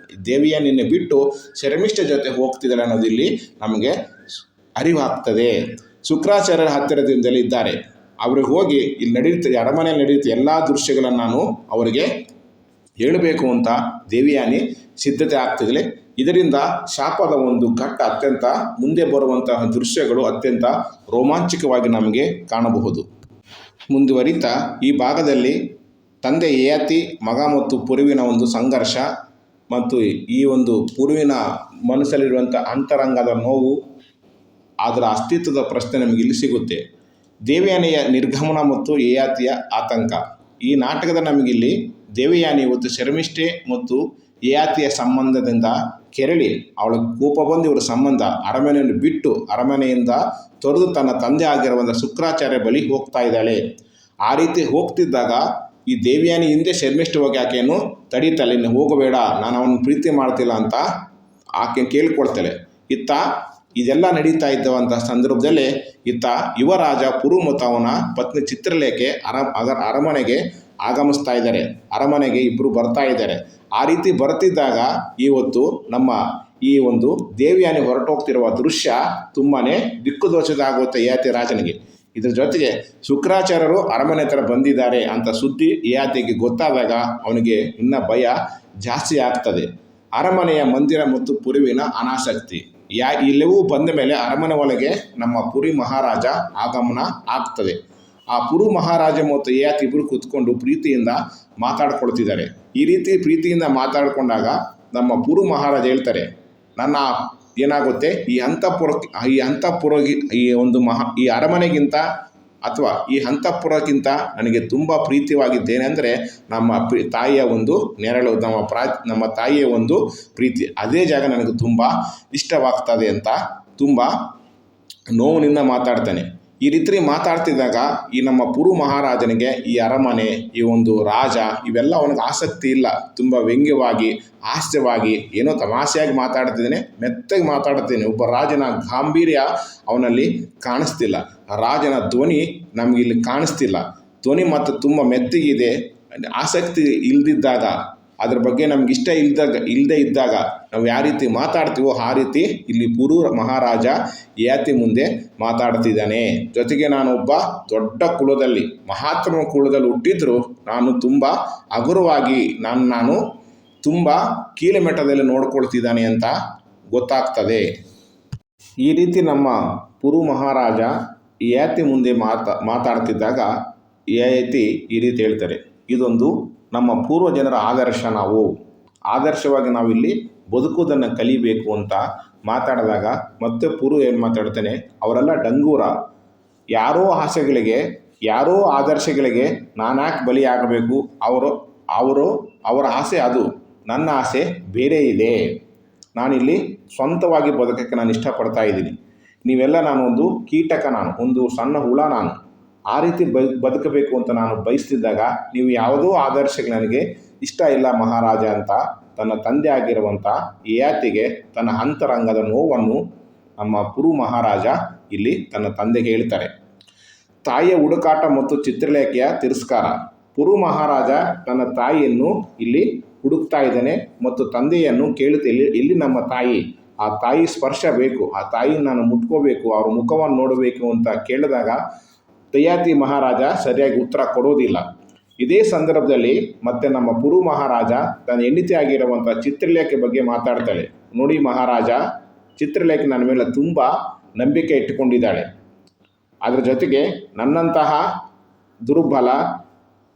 ದೇವಯಾನಿನ ಬಿಟ್ಟು ಶರ್ಮಿಷ್ಠೆ ಜೊತೆ ಹೋಗ್ತಿದ್ದಾಳೆ ಅನ್ನೋದು ಇಲ್ಲಿ ನಮಗೆ ಅರಿವಾಗ್ತದೆ. ಶುಕ್ರಾಚಾರ್ಯರ ಹತ್ತಿರದಿಂದಲೇ ಇದ್ದಾರೆ. ಅವ್ರಿಗೆ ಹೋಗಿ ಇಲ್ಲಿ ನಡೆಯುತ್ತೆ, ಅರಮನೆಯಲ್ಲಿ ನಡೆಯುತ್ತೆ ಎಲ್ಲ ದೃಶ್ಯಗಳನ್ನು ನಾನು ಅವರಿಗೆ ಹೇಳಬೇಕು ಅಂತ ದೇವಯಾನಿ ಸಿದ್ಧತೆ ಆಗ್ತಿದ್ಲೆ. ಇದರಿಂದ ಶಾಪದ ಒಂದು ಘಟ್ಟ ಅತ್ಯಂತ ಮುಂದೆ ಬರುವಂತಹ ದೃಶ್ಯಗಳು ಅತ್ಯಂತ ರೋಮಾಂಚಕವಾಗಿ ನಮಗೆ ಕಾಣಬಹುದು. ಮುಂದುವರಿತಾ ಈ ಭಾಗದಲ್ಲಿ ತಂದೆ ಯಯಾತಿ ಮಗ ಮತ್ತು ಪುರುವಿನ ಒಂದು ಸಂಘರ್ಷ ಮತ್ತು ಈ ಒಂದು ಪುರುವಿನ ಮನಸ್ಸಲ್ಲಿರುವಂಥ ಅಂತರಂಗದ ನೋವು, ಅದರ ಅಸ್ತಿತ್ವದ ಪ್ರಶ್ನೆ ನಮಗೆ ಇಲ್ಲಿ ಸಿಗುತ್ತೆ. ದೇವಯಾನಿಯ ನಿರ್ಗಮನ ಮತ್ತು ಯಯಾತಿಯ ಆತಂಕ. ಈ ನಾಟಕದ ನಮಗಿಲ್ಲಿ ದೇವಯಾನಿ ಇವತ್ತು ಶರ್ಮಿಷ್ಠೆ ಮತ್ತು ಯಯಾತಿಯ ಸಂಬಂಧದಿಂದ ಕೆರಳಿ ಅವಳ ಕೋಪ ಬಂದು ಇವರ ಸಂಬಂಧ ಅರಮನೆಯನ್ನು ಬಿಟ್ಟು ಅರಮನೆಯಿಂದ ತೊರೆದು ತನ್ನ ತಂದೆ ಆಗಿರುವಂಥ ಶುಕ್ರಾಚಾರ್ಯ ಬಳಿ ಹೋಗ್ತಾ ಇದ್ದಾಳೆ. ಆ ರೀತಿ ಹೋಗ್ತಿದ್ದಾಗ ಈ ದೇವಯಾನಿ ಹಿಂದೆ ಶರ್ಮಿಷ್ಠೆ ಹೋಗಿ ಆಕೆಯನ್ನು ತಡೀತಾಳೆ, ಇನ್ನು ಹೋಗಬೇಡ, ನಾನು ಅವನು ಪ್ರೀತಿ ಮಾಡ್ತಿಲ್ಲ ಅಂತ ಆಕೆ ಕೇಳ್ಕೊಳ್ತಾಳೆ. ಇತ್ತ ಇದೆಲ್ಲ ನಡೀತಾ ಇದ್ದವಂಥ ಸಂದರ್ಭದಲ್ಲೇ ಇತ್ತ ಯುವರಾಜ ಪುರು ಮತ್ತು ಅವನ ಪತ್ನಿ ಚಿತ್ರಲೇಖೆ ಅರಮನೆಗೆ ಆಗಮಿಸ್ತಾ ಇದ್ದಾರೆ. ಅರಮನೆಗೆ ಇಬ್ಬರು ಬರ್ತಾ ಇದ್ದಾರೆ. ಆ ರೀತಿ ಬರ್ತಿದ್ದಾಗ ಇವತ್ತು ನಮ್ಮ ಈ ಒಂದು ದೇವಯಾನಿ ಹೊರಟೋಗ್ತಿರುವ ದೃಶ್ಯ ತುಂಬಾ ದಿಕ್ಕುದೋಚದಾಗುತ್ತೆ ಯಯಾತಿ ರಾಜನಿಗೆ. ಇದ್ರ ಜೊತೆಗೆ ಶುಕ್ರಾಚಾರ್ಯರು ಅರಮನೆ ಹತ್ರ ಬಂದಿದ್ದಾರೆ ಅಂತ ಸುದ್ದಿ ಯಯಾತಿಗೆ ಗೊತ್ತಾದಾಗ ಅವನಿಗೆ ಇನ್ನ ಭಯ ಜಾಸ್ತಿ ಆಗ್ತದೆ. ಅರಮನೆಯ ಮಂದಿರ ಮತ್ತು ಪುರುವಿನ ಅನಾಸಕ್ತಿ ಇಲ್ಲವೂ ಬಂದ ಮೇಲೆ ಅರಮನೆ ಒಳಗೆ ನಮ್ಮ ಪುರಿ ಮಹಾರಾಜ ಆಗಮನ ಆಗ್ತದೆ. ಆ ಪುರು ಮಹಾರಾಜ ಮತ್ತು ಯಯಾತಿ ಇಬ್ಬರು ಕೂತ್ಕೊಂಡು ಪ್ರೀತಿಯಿಂದ ಮಾತಾಡ್ಕೊಳ್ತಿದ್ದಾರೆ. ಈ ರೀತಿ ಪ್ರೀತಿಯಿಂದ ಮಾತಾಡಿಕೊಂಡಾಗ ನಮ್ಮ ಪುರು ಮಹಾರಾಜ ಹೇಳ್ತಾರೆ, ನನ್ನ ಏನಾಗುತ್ತೆ ಈ ಅಂತಃಪುರಗಿ ಈ ಅರಮನೆಗಿಂತ ಅಥವಾ ಈ ಅಂತಃಪುರಕ್ಕಿಂತ ನನಗೆ ತುಂಬ ಪ್ರೀತಿವಾಗಿದ್ದೇನೆ ಅಂದರೆ ನಮ್ಮ ತಾಯಿಯ ಒಂದು ನೆರಳು, ನಮ್ಮ ತಾಯಿಯ ಒಂದು ಪ್ರೀತಿ, ಅದೇ ಜಾಗ ನನಗೆ ತುಂಬ ಇಷ್ಟವಾಗ್ತದೆ ಅಂತ ತುಂಬ ನೋವಿನಿಂದ ಮಾತಾಡ್ತಾನೆ. ಈ ರೀತಿ ಮಾತಾಡ್ತಿದ್ದಾಗ ಈ ನಮ್ಮ ಪುರು ಮಹಾರಾಜನಿಗೆ ಈ ಅರಮನೆ, ಈ ಒಂದು ರಾಜ ಇವೆಲ್ಲ ಅವನಿಗೆ ಆಸಕ್ತಿ ಇಲ್ಲ. ತುಂಬ ವ್ಯಂಗ್ಯವಾಗಿ ಹಾಸ್ಯವಾಗಿ ಏನೋ ತಮಾಷೆಯಾಗಿ ಮಾತಾಡ್ತಿದ್ದೇನೆ, ಮೆತ್ತಗೆ ಮಾತಾಡ್ತೇನೆ. ಒಬ್ಬ ರಾಜನ ಗಾಂಭೀರ್ಯ ಅವನಲ್ಲಿ ಕಾಣಿಸ್ತಿಲ್ಲ. ರಾಜನ ಧ್ವನಿ ನಮಗಿಲ್ಲಿ ಕಾಣಿಸ್ತಿಲ್ಲ. ಧ್ವನಿ ಮತ್ತು ತುಂಬ ಮೆತ್ತಗಿದೆ. ಆಸಕ್ತಿ ಇಲ್ದಿದ್ದಾಗ, ಅದ್ರ ಬಗ್ಗೆ ನಮ್ಗೆ ಇಷ್ಟ ಇಲ್ಲದೆ ಇದ್ದಾಗ ನಾವು ಯಾವ ರೀತಿ ಮಾತಾಡ್ತೀವೋ ಆ ರೀತಿ ಇಲ್ಲಿ ಪುರು ಮಹಾರಾಜ ಯಯಾತಿ ಮುಂದೆ ಮಾತಾಡ್ತಿದ್ದಾನೆ. ಜೊತೆಗೆ ನಾನು ಒಬ್ಬ ದೊಡ್ಡ ಕುಲದಲ್ಲಿ, ಮಹಾತ್ಮ ಕುಲದಲ್ಲಿ ಹುಟ್ಟಿದ್ರು ನಾನು ತುಂಬ ಹಗುರವಾಗಿ ನಾನು ತುಂಬ ಕೀಳುಮಟ್ಟದಲ್ಲಿ ನೋಡ್ಕೊಳ್ತಿದ್ದಾನೆ ಅಂತ ಗೊತ್ತಾಗ್ತದೆ. ಈ ರೀತಿ ನಮ್ಮ ಪುರು ಮಹಾರಾಜ ಯಯಾತಿ ಮುಂದೆ ಮಾತಾಡ್ತಿದ್ದಾಗ ಯಯಾತಿ ಈ ರೀತಿ ಹೇಳ್ತಾರೆ, ಇದೊಂದು ನಮ್ಮ ಪೂರ್ವ ಜನರ ಆದರ್ಶವಾಗಿ ನಾವಿಲ್ಲಿ ಬದುಕುವುದನ್ನು ಕಲಿಬೇಕು ಅಂತ ಮಾತಾಡಿದಾಗ ಮತ್ತೆ ಪುರು ಏನು ಮಾತಾಡ್ತಾನೆ, ಅವರೆಲ್ಲ ಡಂಗೂರ, ಯಾರೋ ಆಸೆಗಳಿಗೆ, ಯಾರೋ ಆದರ್ಶಗಳಿಗೆ ನಾನ್ಯಾಕೆ ಬಲಿಯಾಗಬೇಕು, ಅವರ ಆಸೆ ಅದು, ನನ್ನ ಆಸೆ ಬೇರೆ ಇದೆ. ನಾನಿಲ್ಲಿ ಸ್ವಂತವಾಗಿ ಬದುಕಕ್ಕೆ ನಾನು ಇಷ್ಟಪಡ್ತಾ ಇದ್ದೀನಿ. ನೀವೆಲ್ಲ ನಾನೊಂದು ಕೀಟಕ, ನಾನು ಒಂದು ಸಣ್ಣ ಹುಳ, ನಾನು ಆ ರೀತಿ ಬದುಕಬೇಕು ಅಂತ ನಾನು ಬಯಸ್ತಿದ್ದಾಗ ನೀವು ಯಾವುದೋ ಆದರ್ಶಗಳು ನನಗೆ ಇಷ್ಟ ಇಲ್ಲ ಮಹಾರಾಜ ಅಂತ ತನ್ನ ತಂದೆ ಆಗಿರುವಂಥ ಯಯಾತಿಗೆ ತನ್ನ ಅಂತರಂಗದ ನೋವನ್ನು ನಮ್ಮ ಪುರು ಮಹಾರಾಜ ಇಲ್ಲಿ ತನ್ನ ತಂದೆಗೆ ಹೇಳ್ತಾರೆ. ತಾಯಿಯ ಹುಡುಕಾಟ ಮತ್ತು ಚಿತ್ರಲೇಖೆಯ ತಿರಸ್ಕಾರ. ಪುರು ಮಹಾರಾಜ ತನ್ನ ತಾಯಿಯನ್ನು ಇಲ್ಲಿ ಹುಡುಕ್ತಾ ಇದ್ದಾನೆ ಮತ್ತು ತಂದೆಯನ್ನು ಕೇಳುತ್ತೆ, ಇಲ್ಲಿ ನಮ್ಮ ತಾಯಿ, ಆ ತಾಯಿ ಸ್ಪರ್ಶ ಬೇಕು, ಆ ತಾಯಿನ ನಾನು ಮುಟ್ಕೋಬೇಕು, ಅವ್ರ ಮುಖವನ್ನು ನೋಡಬೇಕು ಅಂತ ಕೇಳಿದಾಗ ಯಯಾತಿ ಮಹಾರಾಜ ಸರಿಯಾಗಿ ಉತ್ತರ ಕೊಡೋದಿಲ್ಲ. ಇದೇ ಸಂದರ್ಭದಲ್ಲಿ ಮತ್ತೆ ನಮ್ಮ ಪುರು ಮಹಾರಾಜ ತನ್ನ ಹೆಂಡತಿ ಆಗಿರುವಂಥ ಚಿತ್ರಲೇಖೆ ಬಗ್ಗೆ ಮಾತಾಡ್ತಾಳೆ. ನೋಡಿ ಮಹಾರಾಜ, ಚಿತ್ರಲೇಖೆ ನನ್ನ ಮೇಲೆ ತುಂಬ ನಂಬಿಕೆ ಇಟ್ಟುಕೊಂಡಿದ್ದಾಳೆ. ಅದರ ಜೊತೆಗೆ ನನ್ನಂತಹ ದುರ್ಬಲ,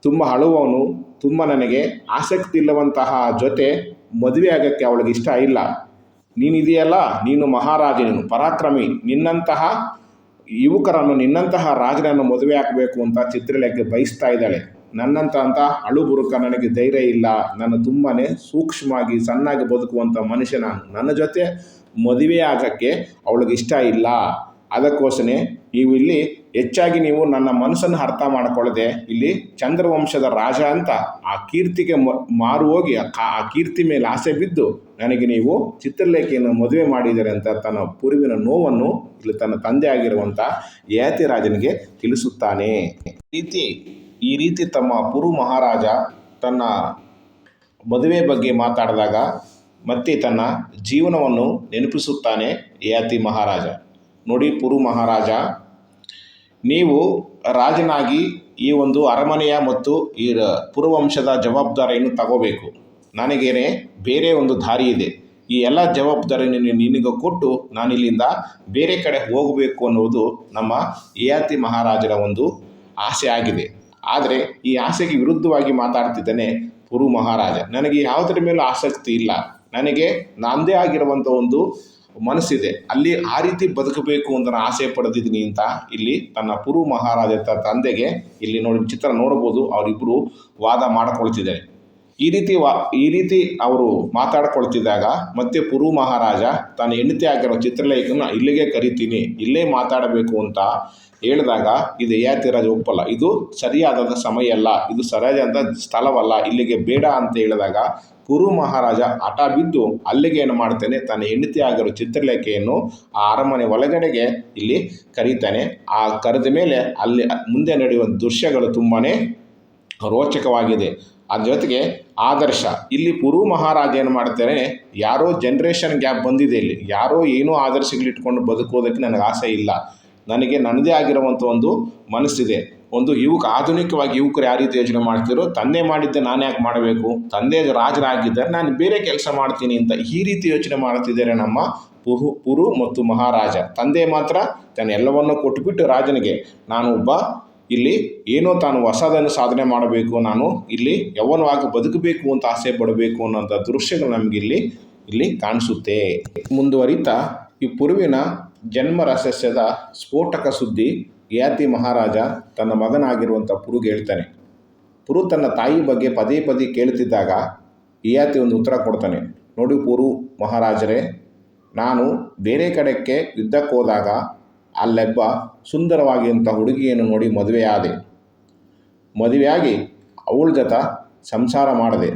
ತುಂಬ ಅಳುವವನು, ತುಂಬ ನನಗೆ ಆಸಕ್ತಿ ಇಲ್ಲವಂತಹ ಜೊತೆ ಮದುವೆ ಆಗೋಕ್ಕೆ ಅವಳಿಗೆ ಇಷ್ಟ ಇಲ್ಲ. ನೀನಿದೆಯಲ್ಲ, ನೀನು ಮಹಾರಾಜ, ನೀನು ಪರಾಕ್ರಮಿ, ನಿನ್ನಂತಹ ಯುವಕರನ್ನು, ನಿನ್ನಂತಹ ರಾಜನನ್ನು ಮದುವೆ ಹಾಕಬೇಕು ಅಂತ ಚಿತ್ರಲೇಖೆ ಬಯಸ್ತಾ ಇದ್ದಾಳೆ. ನನ್ನಂತ ಅಳುಬುರುಕ, ನನಗೆ ಧೈರ್ಯ ಇಲ್ಲ, ನಾನು ತುಂಬಾ ಸೂಕ್ಷ್ಮವಾಗಿ ಸಣ್ಣಾಗಿ ಬದುಕುವಂಥ ಮನುಷ್ಯ, ನನ್ನ ಜೊತೆ ಮದುವೆ ಆಗೋಕ್ಕೆ ಅವಳಿಗೆ ಇಷ್ಟ ಇಲ್ಲ. ಅದಕ್ಕೋಸ್ಕರ ನೀವು ಇಲ್ಲಿ ಹೆಚ್ಚಾಗಿ ನೀವು ನನ್ನ ಮನಸ್ಸನ್ನು ಅರ್ಥ ಮಾಡಿಕೊಳ್ಳದೆ ಇಲ್ಲಿ ಚಂದ್ರವಂಶದ ರಾಜ ಅಂತ ಆ ಕೀರ್ತಿಗೆ ಮಾರು ಹೋಗಿ ಆ ಕೀರ್ತಿ ಮೇಲೆ ಆಸೆ ಬಿದ್ದು ನನಗೆ ನೀವು ಚಿತ್ರಲೇಖೆಯನ್ನು ಮದುವೆ ಮಾಡಿದ್ದಾರೆ ಅಂತ ತನ್ನ ಪುರುವಿನ ನೋವನ್ನು ಇಲ್ಲಿ ತನ್ನ ತಂದೆ ಆಗಿರುವಂಥ ಯಯಾತಿ ರಾಜನಿಗೆ ತಿಳಿಸುತ್ತಾನೆ. ಈ ರೀತಿ ತಮ್ಮ ಪುರು ಮಹಾರಾಜ ತನ್ನ ಮದುವೆ ಬಗ್ಗೆ ಮಾತಾಡಿದಾಗ ಮತ್ತೆ ತನ್ನ ಜೀವನವನ್ನು ನೆನಪಿಸುತ್ತಾನೆ ಯಯಾತಿ ಮಹಾರಾಜ. ನೋಡಿ ಪುರು ಮಹಾರಾಜ, ನೀವು ರಾಜನಾಗಿ ಈ ಒಂದು ಅರಮನೆಯ ಮತ್ತು ಈ ಪುರವಂಶದ ಜವಾಬ್ದಾರಿಯನ್ನು ತಗೋಬೇಕು. ನನಗೇನೆ ಬೇರೆ ಒಂದು ದಾರಿ ಇದೆ. ಈ ಎಲ್ಲ ಜವಾಬ್ದಾರಿಯನ್ನು ನಿನಗೆ ಕೊಟ್ಟು ನಾನಿಲ್ಲಿಂದ ಬೇರೆ ಕಡೆ ಹೋಗಬೇಕು ಅನ್ನೋದು ನಮ್ಮ ಯಯಾತಿ ಮಹಾರಾಜರ ಒಂದು ಆಸೆ ಆಗಿದೆ. ಆದರೆ ಈ ಆಸೆಗೆ ವಿರುದ್ಧವಾಗಿ ಮಾತಾಡ್ತಿದ್ದಾನೆ ಪುರು ಮಹಾರಾಜ. ನನಗೆ ಯಾವುದರ ಮೇಲೂ ಆಸಕ್ತಿ ಇಲ್ಲ. ನನಗೆ ನನ್ನದೇ ಆಗಿರುವಂಥ ಒಂದು ಮನಸ್ಸಿದೆ, ಅಲ್ಲಿ ಆ ರೀತಿ ಬದುಕಬೇಕು ಅಂತ ನಾನು ಆಸೆ ಪಡೆದಿದ್ದೀನಿ ಅಂತ ಇಲ್ಲಿ ತನ್ನ ಪುರು ಮಹಾರಾಜ ತಂದೆಗೆ ಇಲ್ಲಿ ಚಿತ್ರ ನೋಡ್ಬೋದು. ಅವರಿಬ್ಬರು ವಾದ ಮಾಡಿಕೊಳ್ತಿದ್ದಾರೆ. ಈ ರೀತಿ ಅವರು ಮಾತಾಡ್ಕೊಳ್ತಿದ್ದಾಗ ಮತ್ತೆ ಪುರು ಮಹಾರಾಜ ತನ್ನ ಹೆಂಡತಿ ಆಗಿರೋ ಚಿತ್ರಲೇಖನ ಇಲ್ಲಿಗೆ ಕರಿತೀನಿ, ಇಲ್ಲೇ ಮಾತಾಡಬೇಕು ಅಂತ ಹೇಳಿದಾಗ ಇದು ಯಯಾತಿ ರಾಜ ಒಪ್ಪಲ್ಲ. ಇದು ಸರಿಯಾದ ಸಮಯ ಅಲ್ಲ, ಇದು ಸರಿಯಾದ ಸ್ಥಳವಲ್ಲ, ಇಲ್ಲಿಗೆ ಬೇಡ ಅಂತ ಹೇಳಿದಾಗ ಪುರು ಮಹಾರಾಜ ಹಠ ಬಿದ್ದು ಅಲ್ಲಿಗೆ ಏನು ಮಾಡ್ತಾನೆ, ತನ್ನ ಹೆಂಡತಿ ಆಗಿರೋ ಚಿತ್ರಲೇಖೆಯನ್ನು ಆ ಅರಮನೆ ಒಳಗಡೆಗೆ ಇಲ್ಲಿ ಕರೀತಾನೆ. ಆ ಕರೆದ ಮೇಲೆ ಅಲ್ಲಿ ಮುಂದೆ ನಡೆಯುವ ದೃಶ್ಯಗಳು ತುಂಬಾ ರೋಚಕವಾಗಿದೆ. ಅದ್ರ ಜೊತೆಗೆ ಆದರ್ಶ, ಇಲ್ಲಿ ಪುರು ಮಹಾರಾಜ ಏನು ಮಾಡ್ತಾರೆ, ಯಾರೋ ಜನ್ರೇಷನ್ ಗ್ಯಾಪ್ ಬಂದಿದೆ. ಇಲ್ಲಿ ಯಾರೋ ಏನೋ ಆದರ್ಶಗಳಿಟ್ಕೊಂಡು ಬದುಕೋದಕ್ಕೆ ನನಗೆ ಆಸೆ ಇಲ್ಲ. ನನಗೆ ನನ್ನದೇ ಆಗಿರುವಂಥ ಒಂದು ಮನಸ್ಸಿದೆ. ಒಂದು ಆಧುನಿಕವಾಗಿ ಯುವಕರು ಯಾವ ರೀತಿ ಯೋಚನೆ ಮಾಡ್ತಿರೋ, ತಂದೆ ಮಾಡಿದ್ದೆ ನಾನು ಯಾಕೆ ಮಾಡಬೇಕು, ತಂದೆ ರಾಜರಾಗಿದ್ದರೆ ನಾನು ಬೇರೆ ಕೆಲಸ ಮಾಡ್ತೀನಿ ಅಂತ ಈ ರೀತಿ ಯೋಚನೆ ಮಾಡ್ತಿದ್ದಾರೆ ನಮ್ಮ ಪುರು ಮತ್ತು ಮಹಾರಾಜ. ತಂದೆ ಮಾತ್ರ ತಾನು ಎಲ್ಲವನ್ನೂ ಕೊಟ್ಟುಬಿಟ್ಟು ರಾಜನಿಗೆ ನಾನು ಒಬ್ಬ ಇಲ್ಲಿ ಏನೋ ತಾನು ಹೊಸದನ್ನು ಸಾಧನೆ ಮಾಡಬೇಕು, ನಾನು ಇಲ್ಲಿ ಯೌವನವಾಗಿ ಬದುಕಬೇಕು ಅಂತ ಆಸೆ ಪಡಬೇಕು ಅನ್ನೋಂಥ ದೃಶ್ಯಗಳು ನಮಗೆ ಇಲ್ಲಿ ಕಾಣಿಸುತ್ತೆ. ಮುಂದುವರಿತಾ ಈ ಪುರುವಿನ ಜನ್ಮ ರಹಸ್ಯದ ಸ್ಫೋಟಕ ಸುದ್ದಿ ಯಯಾತಿ ಮಹಾರಾಜ ತನ್ನ ಮಗನಾಗಿರುವಂಥ ಪುರುಗೆ ಹೇಳ್ತಾನೆ. ಪುರು ತನ್ನ ತಾಯಿ ಬಗ್ಗೆ ಪದೇ ಪದೇ ಕೇಳ್ತಿದ್ದಾಗ ಯಯಾತಿ ಒಂದು ಉತ್ತರ ಕೊಡ್ತಾನೆ. ನೋಡಿ ಪುರು ಮಹಾರಾಜರೇ, ನಾನು ಬೇರೆ ಕಡೆಗೆ ಯುದ್ಧಕ್ಕೆ ಹೋದಾಗ ಅಲ್ಲೆಬ್ಬ ಸುಂದರವಾಗಿರುವಂಥ ಹುಡುಗಿಯನ್ನು ನೋಡಿ ಮದುವೆಯಾಗಿ ಅವಳ ಜೊತೆ ಸಂಸಾರ ಮಾಡಿದೆ.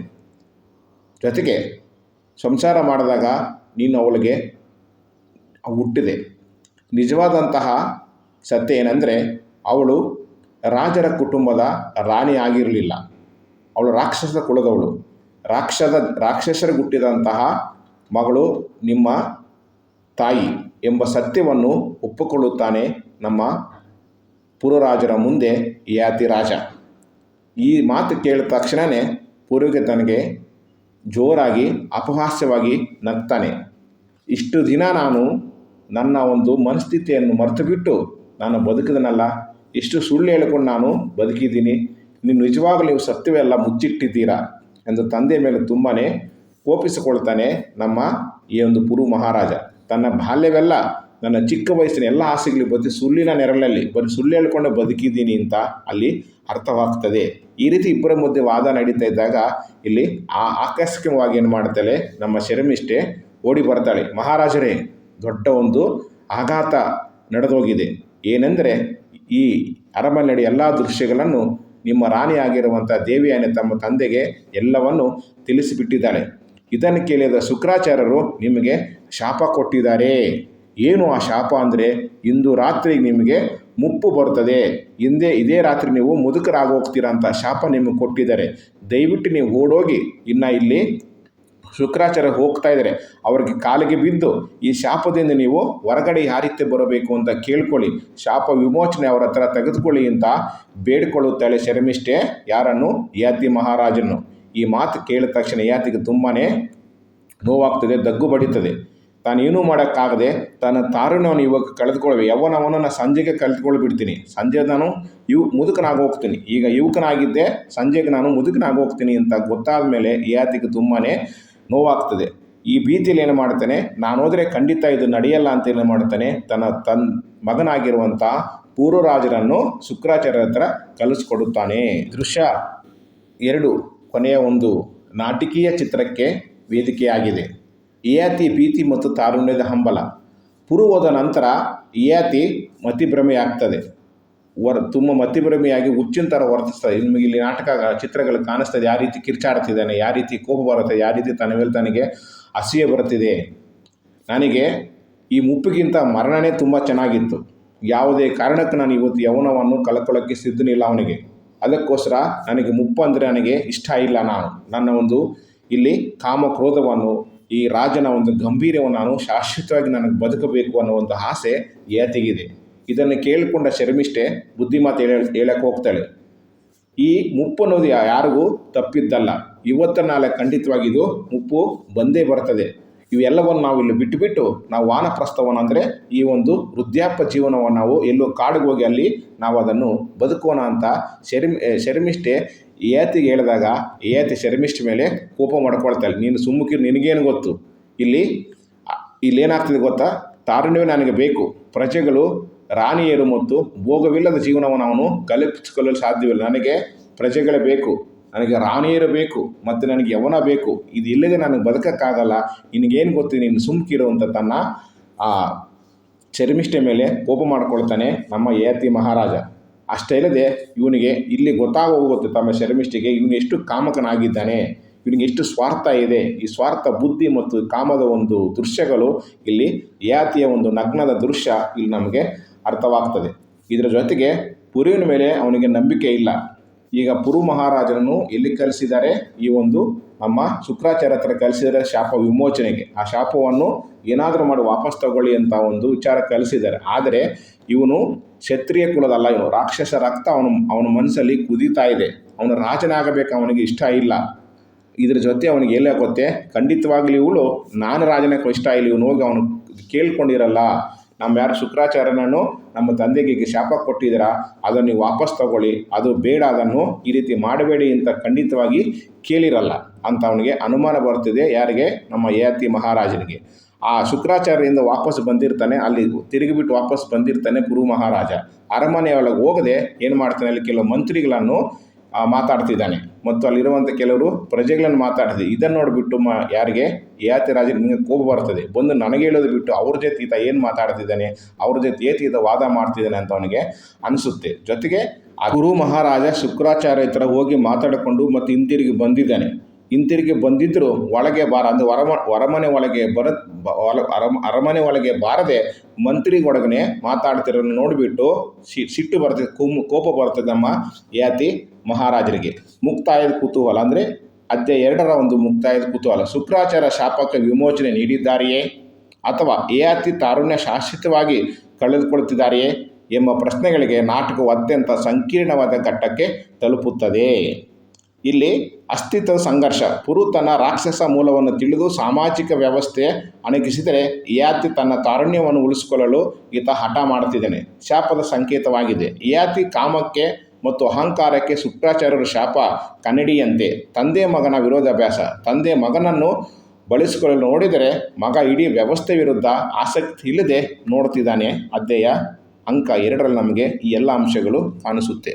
ಜೊತೆಗೆ ಸಂಸಾರ ಮಾಡಿದಾಗ ನೀನು ಅವಳಿಗೆ ಹುಟ್ಟಿದೆ. ನಿಜವಾದಂತಹ ಸತ್ಯ ಏನಂದರೆ ಅವಳು ರಾಜರ ಕುಟುಂಬದ ರಾಣಿ ಆಗಿರಲಿಲ್ಲ. ಅವಳು ರಾಕ್ಷಸ ಕುಲದವಳು. ರಾಕ್ಷಸರಿಗೆ ಹುಟ್ಟಿದಂತಹ ಮಗಳು ನಿಮ್ಮ ತಾಯಿ ಎಂಬ ಸತ್ಯವನ್ನು ಒಪ್ಪಿಕೊಳ್ಳುತ್ತಾನೆ ನಮ್ಮ ಪುರರಾಜರ ಮುಂದೆ ಯಯಾತಿ ರಾಜ. ಈ ಮಾತು ಕೇಳಿದ ತಕ್ಷಣವೇ ಪುರುಗೆ ತನಗೆ ಜೋರಾಗಿ ಅಪಹಾಸ್ಯವಾಗಿ ನಗ್ತಾನೆ. ಇಷ್ಟು ದಿನ ನಾನು ನನ್ನ ಒಂದು ಮನಸ್ಥಿತಿಯನ್ನು ಮರೆತುಬಿಟ್ಟು ನಾನು ಬದುಕಿದನಲ್ಲ, ಇಷ್ಟು ಸುಳ್ಳು ಹೇಳ್ಕೊಂಡು ನಾನು ಬದುಕಿದ್ದೀನಿ, ನಿಜವಾಗಲೂ ಸತ್ಯವೆಲ್ಲ ಮುಚ್ಚಿಟ್ಟಿದ್ದೀರಾ ಎಂದು ತಂದೆ ಮೇಲೆ ತುಂಬಾ ಕೋಪಿಸಿಕೊಳ್ತಾನೆ ನಮ್ಮ ಈ ಒಂದು ಪುರು ಮಹಾರಾಜ. ತನ್ನ ಬಾಲ್ಯವೆಲ್ಲ, ನನ್ನ ಚಿಕ್ಕ ವಯಸ್ಸಿನ ಎಲ್ಲ ಆಸೆಗಳು ಸುಳ್ಳಿನ ನೆರಳಲ್ಲಿ ಸುಳ್ಳು ಹೇಳ್ಕೊಂಡು ಬದುಕಿದ್ದೀನಿ ಅಂತ ಅಲ್ಲಿ ಅರ್ಥವಾಗ್ತದೆ. ಈ ರೀತಿ ಇಬ್ಬರ ಮಧ್ಯೆ ವಾದ ನಡೀತಾ ಇದ್ದಾಗ ಇಲ್ಲಿ ಆಕಸ್ಮಿಕವಾಗಿ ಏನು ಮಾಡ್ತಾಳೆ, ನಮ್ಮ ಶರ್ಮಿಷ್ಠೆ ಓಡಿ ಬರ್ತಾಳೆ. ಮಹಾರಾಜರೇ, ದೊಡ್ಡ ಒಂದು ಆಘಾತ ನಡೆದೋಗಿದೆ. ಏನೆಂದರೆ ಈ ಅರಮನೆ ಎಲ್ಲ ದೃಶ್ಯಗಳನ್ನು ನಿಮ್ಮ ರಾಣಿಯಾಗಿರುವಂಥ ದೇವಿಯಾನೆ ತಮ್ಮ ತಂದೆಗೆ ಎಲ್ಲವನ್ನು ತಿಳಿಸಿಬಿಟ್ಟಿದ್ದಾಳೆ. ಇದನ್ನು ಕೇಳಿದ ಶುಕ್ರಾಚಾರ್ಯರು ನಿಮಗೆ ಶಾಪ ಕೊಟ್ಟಿದ್ದಾರೆ. ಏನು ಆ ಶಾಪ ಅಂದರೆ, ಇಂದು ರಾತ್ರಿ ನಿಮಗೆ ಮುಪ್ಪು ಬರ್ತದೆ, ಇದೇ ರಾತ್ರಿ ನೀವು ಮುದುಕರಾಗೋಗ್ತೀರಾ ಅಂತ ಶಾಪ ನಿಮಗೆ ಕೊಟ್ಟಿದ್ದಾರೆ. ದಯವಿಟ್ಟು ನೀವು ಓಡೋಗಿ, ಇನ್ನು ಇಲ್ಲಿ ಶುಕ್ರಾಚಾರ್ಯ ಹೋಗ್ತಾ ಇದ್ದಾರೆ, ಅವ್ರಿಗೆ ಕಾಲಿಗೆ ಬಿದ್ದು ಈ ಶಾಪದಿಂದ ನೀವು ಹೊರಗಡೆ ಯಾವ ರೀತಿ ಬರಬೇಕು ಅಂತ ಕೇಳ್ಕೊಳ್ಳಿ, ಶಾಪ ವಿಮೋಚನೆ ಅವರ ಹತ್ರ ತೆಗೆದುಕೊಳ್ಳಿ ಅಂತ ಬೇಡಿಕೊಳ್ಳುತ್ತಾಳೆ ಶರ್ಮಿಷ್ಠೆ. ಯಾರನ್ನು? ಯಯಾತಿ ಮಹಾರಾಜನ್ನು. ಈ ಮಾತು ಕೇಳಿದ ತಕ್ಷಣ ಯಯಾತಿಗೆ ತುಂಬಾ ನೋವಾಗ್ತದೆ, ದಗ್ಗು ಬಡಿತದೆ. ತಾನೇನೂ ಮಾಡೋಕ್ಕಾಗದೆ ತನ್ನ ತಾರುಣ್ಯವನ್ನು ಇವಾಗ ಕಳೆದುಕೊಳ್ಬೇಕು. ಯೌವನವನ್ನು ಸಂಜೆಗೆ ಕಳೆದುಕೊಳ್ಬಿಡ್ತೀನಿ, ಸಂಜೆ ನಾನು ಮುದುಕನಾಗಿ ಹೋಗ್ತೀನಿ, ಈಗ ಯುವಕನಾಗಿದ್ದೆ ಸಂಜೆಗೆ ನಾನು ಮುದುಕನಾಗಿ ಹೋಗ್ತೀನಿ ಅಂತ ಗೊತ್ತಾದ ಮೇಲೆ ಯಯಾತಿಗೆ ತುಂಬಾ ನೋವಾಗ್ತದೆ. ಈ ಭೀತಿಯಲ್ಲಿ ಏನು ಮಾಡ್ತಾನೆ, ನಾನು ಹೋದರೆ ಖಂಡಿತ ಇದು ನಡೆಯಲ್ಲ ಅಂತ ಏನು ಮಾಡ್ತಾನೆ, ತನ್ನ ಮಗನಾಗಿರುವಂಥ ಪೂರ್ವರಾಜರನ್ನು ಶುಕ್ರಾಚಾರ್ಯರ ಹತ್ರ ಕಲಿಸ್ಕೊಡುತ್ತಾನೆ. ದೃಶ್ಯ 2 ಕೊನೆಯ ಒಂದು ನಾಟಕೀಯ ಚಿತ್ರಕ್ಕೆ ವೇದಿಕೆಯಾಗಿದೆ. ಯಯಾತಿ ಭೀತಿ ಮತ್ತು ತಾರುಣ್ಯದ ಹಂಬಲ. ಪುರು ಹೋದ ನಂತರ ಯಯಾತಿ ಮತಿಭ್ರಮೆಯಾಗ್ತದೆ. ತುಂಬ ಮತಿಭ್ರಮೆಯಾಗಿ ಹುಚ್ಚಿನ ಥರ ವರ್ತಿಸ್ತದೆ. ನಿಮಗೆ ಇಲ್ಲಿ ಚಿತ್ರಗಳು ಕಾಣಿಸ್ತದೆ, ಯಾವ ರೀತಿ ಕಿರ್ಚಾಡ್ತಿದ್ದಾನೆ, ಯಾವ ರೀತಿ ಕೋಪ ಬರುತ್ತೆ, ಯಾವ ರೀತಿ ತನ್ನ ಮೇಲೆ ತನಗೆ ಅಸೂಯೆ ಬರುತ್ತಿದೆ. ನನಗೆ ಈ ಮುಪ್ಪಿಗಿಂತ ಮರಣನೇ ತುಂಬ ಚೆನ್ನಾಗಿತ್ತು. ಯಾವುದೇ ಕಾರಣಕ್ಕೆ ನಾನು ಇವತ್ತು ಯೌವನವನ್ನು ಕಳ್ಕೊಳ್ಳೋಕ್ಕೆ ಸಿದ್ಧನಿಲ್ಲ ಅವನಿಗೆ. ಅದಕ್ಕೋಸ್ಕರ ನನಗೆ ಮುಪ್ಪು ಅಂದರೆ ನನಗೆ ಇಷ್ಟ ಇಲ್ಲ. ನನ್ನ ಒಂದು ಇಲ್ಲಿ ಕಾಮಕ್ರೋಧವನ್ನು, ಈ ರಾಜನ ಒಂದು ಗಂಭೀರವನ್ನು ನಾನು ಶಾಶ್ವತವಾಗಿ ನನಗೆ ಬದುಕಬೇಕು ಅನ್ನೋ ಒಂದು ಆಸೆ ಯಯಾತಿಗಿದೆ. ಇದನ್ನು ಕೇಳಿಕೊಂಡ ಶರ್ಮಿಷ್ಠೆ ಬುದ್ಧಿಮಾತು ಹೇಳಕ್ಕೆ ಹೋಗ್ತಾಳೆ. ಈ ಮುಪ್ಪು ಅನ್ನೋದು ಯಾರಿಗೂ ತಪ್ಪಿದ್ದಲ್ಲ. ಇವತ್ತು ನಾಳೆ ಖಂಡಿತವಾಗಿ ಇದು ಮುಪ್ಪು ಬಂದೇ ಬರ್ತದೆ. ಇವೆಲ್ಲವನ್ನು ನಾವು ಇಲ್ಲಿ ಬಿಟ್ಟುಬಿಟ್ಟು ನಾವು ವಾನಪ್ರಸ್ಥವನ್ನು ಅಂದರೆ ಈ ಒಂದು ವೃದ್ಧಾಪ್ಯ ಜೀವನವನ್ನು ನಾವು ಎಲ್ಲೋ ಕಾಡಿಗೆ ಹೋಗಿ ಅಲ್ಲಿ ನಾವು ಅದನ್ನು ಬದುಕೋಣ ಅಂತ ಶರ್ಮಿಷ್ಠೆ ಏತಿಗೆ ಹೇಳಿದಾಗ ಏತಿ ಶರ್ಮಿಷ್ಠೆ ಮೇಲೆ ಕೋಪ ಮಾಡ್ಕೊಳ್ತಾಳೆ. ನೀನು ಸುಮ್ಮಕಿರು, ನಿನಗೇನು ಗೊತ್ತು, ಇಲ್ಲೇನಾಗ್ತದೆ ಗೊತ್ತಾ, ತಾರುಣ್ಯವೇ ನನಗೆ ಬೇಕು, ಪ್ರಜೆಗಳು ರಾಣಿಯರು ಮತ್ತು ಭೋಗವಿಲ್ಲದ ಜೀವನವನ್ನು ಅವನು ಕಲ್ಪಿಸಿಕೊಳ್ಳಲು ಸಾಧ್ಯವಿಲ್ಲ. ನನಗೆ ಪ್ರಜೆಗಳೇ ಬೇಕು, ನನಗೆ ರಾಣಿಯರು ಬೇಕು ಮತ್ತು ನನಗೆ ಯವನ ಬೇಕು, ಇದು ಇಲ್ಲದೆ ನನಗೆ ಬದುಕೋಕ್ಕಾಗಲ್ಲ, ನಿನಗೇನು ಗೊತ್ತು, ನೀನು ಸುಮ್ಕಿರು ಅಂತ ತನ್ನ ಶರ್ಮಿಷ್ಠೆ ಮೇಲೆ ಕೋಪ ಮಾಡ್ಕೊಳ್ತಾನೆ ನಮ್ಮ ಯಯಾತಿ ಮಹಾರಾಜ. ಅಷ್ಟೇ ಇಲ್ಲದೆ ಇವನಿಗೆ ಇಲ್ಲಿ ಗೊತ್ತಾಗೋಗುತ್ತೆ ತಮ್ಮ ಶರ್ಮಿಷ್ಠೆಗೆ ಇವನು ಎಷ್ಟು ಕಾಮಕನಾಗಿದ್ದಾನೆ, ಇವನಿಗೆ ಎಷ್ಟು ಸ್ವಾರ್ಥ ಇದೆ. ಈ ಸ್ವಾರ್ಥ ಬುದ್ಧಿ ಮತ್ತು ಕಾಮದ ಒಂದು ದೃಶ್ಯಗಳು ಇಲ್ಲಿ ಯಯಾತಿಯ ಒಂದು ನಗ್ನದ ದೃಶ್ಯ ಇಲ್ಲಿ ನಮಗೆ ಅರ್ಥವಾಗ್ತದೆ. ಇದರ ಜೊತೆಗೆ ಪುರುವಿನ ಮೇಲೆ ಅವನಿಗೆ ನಂಬಿಕೆ ಇಲ್ಲ. ಈಗ ಪುರು ಮಹಾರಾಜನನ್ನು ಎಲ್ಲಿ ಕಲಿಸಿದ್ದಾರೆ, ಈ ಒಂದು ನಮ್ಮ ಶುಕ್ರಾಚಾರ್ಯ ಹತ್ರ ಕಲಿಸಿದರೆ ಶಾಪ ವಿಮೋಚನೆಗೆ. ಆ ಶಾಪವನ್ನು ಏನಾದರೂ ಮಾಡಿ ವಾಪಸ್ ತಗೊಳ್ಳಿ ಅಂತ ಒಂದು ವಿಚಾರ ಕಲಿಸಿದ್ದಾರೆ. ಆದರೆ ಇವನು ಕ್ಷತ್ರಿಯ ಕುಲದಲ್ಲ, ಇವನು ರಾಕ್ಷಸ ರಕ್ತ ಅವನ ಮನಸ್ಸಲ್ಲಿ ಕುದೀತಾ ಇದೆ. ಅವನು ರಾಜನಾಗಬೇಕು ಅವನಿಗೆ ಇಷ್ಟ ಇಲ್ಲ. ಇದ್ರ ಜೊತೆ ಅವನಿಗೆ ಎಲ್ಲ ಗೊತ್ತೇ, ಖಂಡಿತವಾಗ್ಲಿ ಇವಳು ನಾನು ರಾಜನಕ್ಕೆ ಇಷ್ಟ ಇಲ್ಲ, ಇವನು ಹೋಗಿ ಅವನು ಕೇಳ್ಕೊಂಡಿರಲ್ಲ, ನಮ್ಮ ಯಾರು ಶುಕ್ರಾಚಾರ್ಯನನ್ನು ನಮ್ಮ ತಂದೆಗೆ ಶಾಪ ಕೊಟ್ಟಿದ್ದೀರಾ ಅದನ್ನು ನೀವು ವಾಪಸ್ ತಗೊಳ್ಳಿ, ಅದು ಬೇಡ, ಅದನ್ನು ಈ ರೀತಿ ಮಾಡಬೇಡಿ ಅಂತ ಖಂಡಿತವಾಗಿ ಕೇಳಿರಲ್ಲ ಅಂತ ಅವನಿಗೆ ಅನುಮಾನ ಬರ್ತಿದೆ. ಯಾರಿಗೆ? ನಮ್ಮ ಯಯಾತಿ ಮಹಾರಾಜನಿಗೆ. ಆ ಶುಕ್ರಾಚಾರ್ಯರಿಂದ ವಾಪಸ್ ಬಂದಿರ್ತಾನೆ, ಅಲ್ಲಿ ತಿರುಗಿಬಿಟ್ಟು ವಾಪಸ್ ಬಂದಿರ್ತಾನೆ ಪುರು ಮಹಾರಾಜ. ಅರಮನೆ ಒಳಗೆ ಹೋಗದೆ ಏನು ಮಾಡ್ತಾನೆ, ಅಲ್ಲಿ ಕೆಲವು ಮಂತ್ರಿಗಳನ್ನು ಮಾತಾಡ್ತಿದ್ದಾನೆ ಮತ್ತು ಅಲ್ಲಿರುವಂಥ ಕೆಲವರು ಪ್ರಜೆಗಳನ್ನು ಮಾತಾಡ್ತಿದ್ದೆ. ಇದನ್ನು ನೋಡಿಬಿಟ್ಟು ಯಾರಿಗೆ ಯಯಾತಿ ರಾಜನಿಗೆ ಕೋಪ ಬರ್ತದೆ. ಬಂದು ನನಗೆ ಹೇಳೋದು ಬಿಟ್ಟು ಅವ್ರ ಜೊತೆ ಈತ ಏನು ಮಾತಾಡ್ತಿದ್ದಾನೆ, ಅವ್ರ ಜೊತೆ ಈತ ವಾದ ಮಾಡ್ತಿದ್ದಾನೆ ಅಂತ ಅವನಿಗೆ ಅನಿಸುತ್ತೆ. ಜೊತೆಗೆ ಆ ಗುರು ಮಹಾರಾಜ ಶುಕ್ರಾಚಾರ್ಯ ಹತ್ರ ಹೋಗಿ ಮಾತಾಡಿಕೊಂಡು ಮತ್ತು ಹಿಂತಿರುಗಿ ಬಂದಿದ್ದರೂ ಒಳಗೆ ಅಂದರೆ ಅರಮನೆ ಒಳಗೆ ಬಾರದೆ ಮಂತ್ರಿಗೊಳಗನೆ ಮಾತಾಡ್ತಿರೋದನ್ನು ನೋಡಿಬಿಟ್ಟು ಸಿಟ್ಟು ಬರ್ತದೆ, ಕೋಪ ಬರ್ತದೆ ನಮ್ಮ ಯಯಾತಿ ಮಹಾರಾಜರಿಗೆ. ಮುಕ್ತಾಯದ ಕುತೂಹಲ ಅಂದರೆ ಅಧ್ಯಾಯ 2ರ ಒಂದು ಮುಕ್ತಾಯದ ಕುತೂಹಲ. ಶುಕ್ರಾಚಾರ್ಯ ಶಾಪಕ್ಕೆ ವಿಮೋಚನೆ ನೀಡಿದ್ದಾರೆಯೇ ಅಥವಾ ಯಯಾತಿ ತಾರುಣ್ಯ ಶಾಶ್ವತವಾಗಿ ಕಳೆದುಕೊಳ್ಳುತ್ತಿದ್ದಾರೆಯೇ ಎಂಬ ಪ್ರಶ್ನೆಗಳಿಗೆ ನಾಟಕವು ಅತ್ಯಂತ ಸಂಕೀರ್ಣವಾದ ಘಟ್ಟಕ್ಕೆ ತಲುಪುತ್ತದೆ. ಇಲ್ಲಿ ಅಸ್ತಿತ್ವದ ಸಂಘರ್ಷ. ಪುರು ತನ್ನ ರಾಕ್ಷಸ ಮೂಲವನ್ನು ತಿಳಿದು ಸಾಮಾಜಿಕ ವ್ಯವಸ್ಥೆ ಅಣಗಿಸಿದರೆ ಯಯಾತಿ ತನ್ನ ತಾರುಣ್ಯವನ್ನು ಉಳಿಸಿಕೊಳ್ಳಲು ಈತ ಹಠ ಮಾಡುತ್ತಿದ್ದಾನೆ. ಶಾಪದ ಸಂಕೇತವಾಗಿದೆ. ಯಯಾತಿ ಕಾಮಕ್ಕೆ ಮತ್ತು ಅಹಂಕಾರಕ್ಕೆ ಶುಕ್ರಾಚಾರ್ಯರ ಶಾಪ ಕನ್ನಡಿಯಂತೆ. ತಂದೆ ಮಗನ ವಿರೋಧಾಭ್ಯಾಸ. ತಂದೆ ಮಗನನ್ನು ಬಳಸಿಕೊಳ್ಳಲು ನೋಡಿದರೆ ಮಗ ಇಡೀ ವ್ಯವಸ್ಥೆ ವಿರುದ್ಧ ಆಸಕ್ತಿ ಇಲ್ಲದೆ ನೋಡ್ತಿದ್ದಾನೆ. ಅಧ್ಯಾಯ ಅಂಕ 2ರಲ್ಲಿ ನಮಗೆ ಈ ಎಲ್ಲ ಅಂಶಗಳು ಕಾಣಿಸುತ್ತೆ.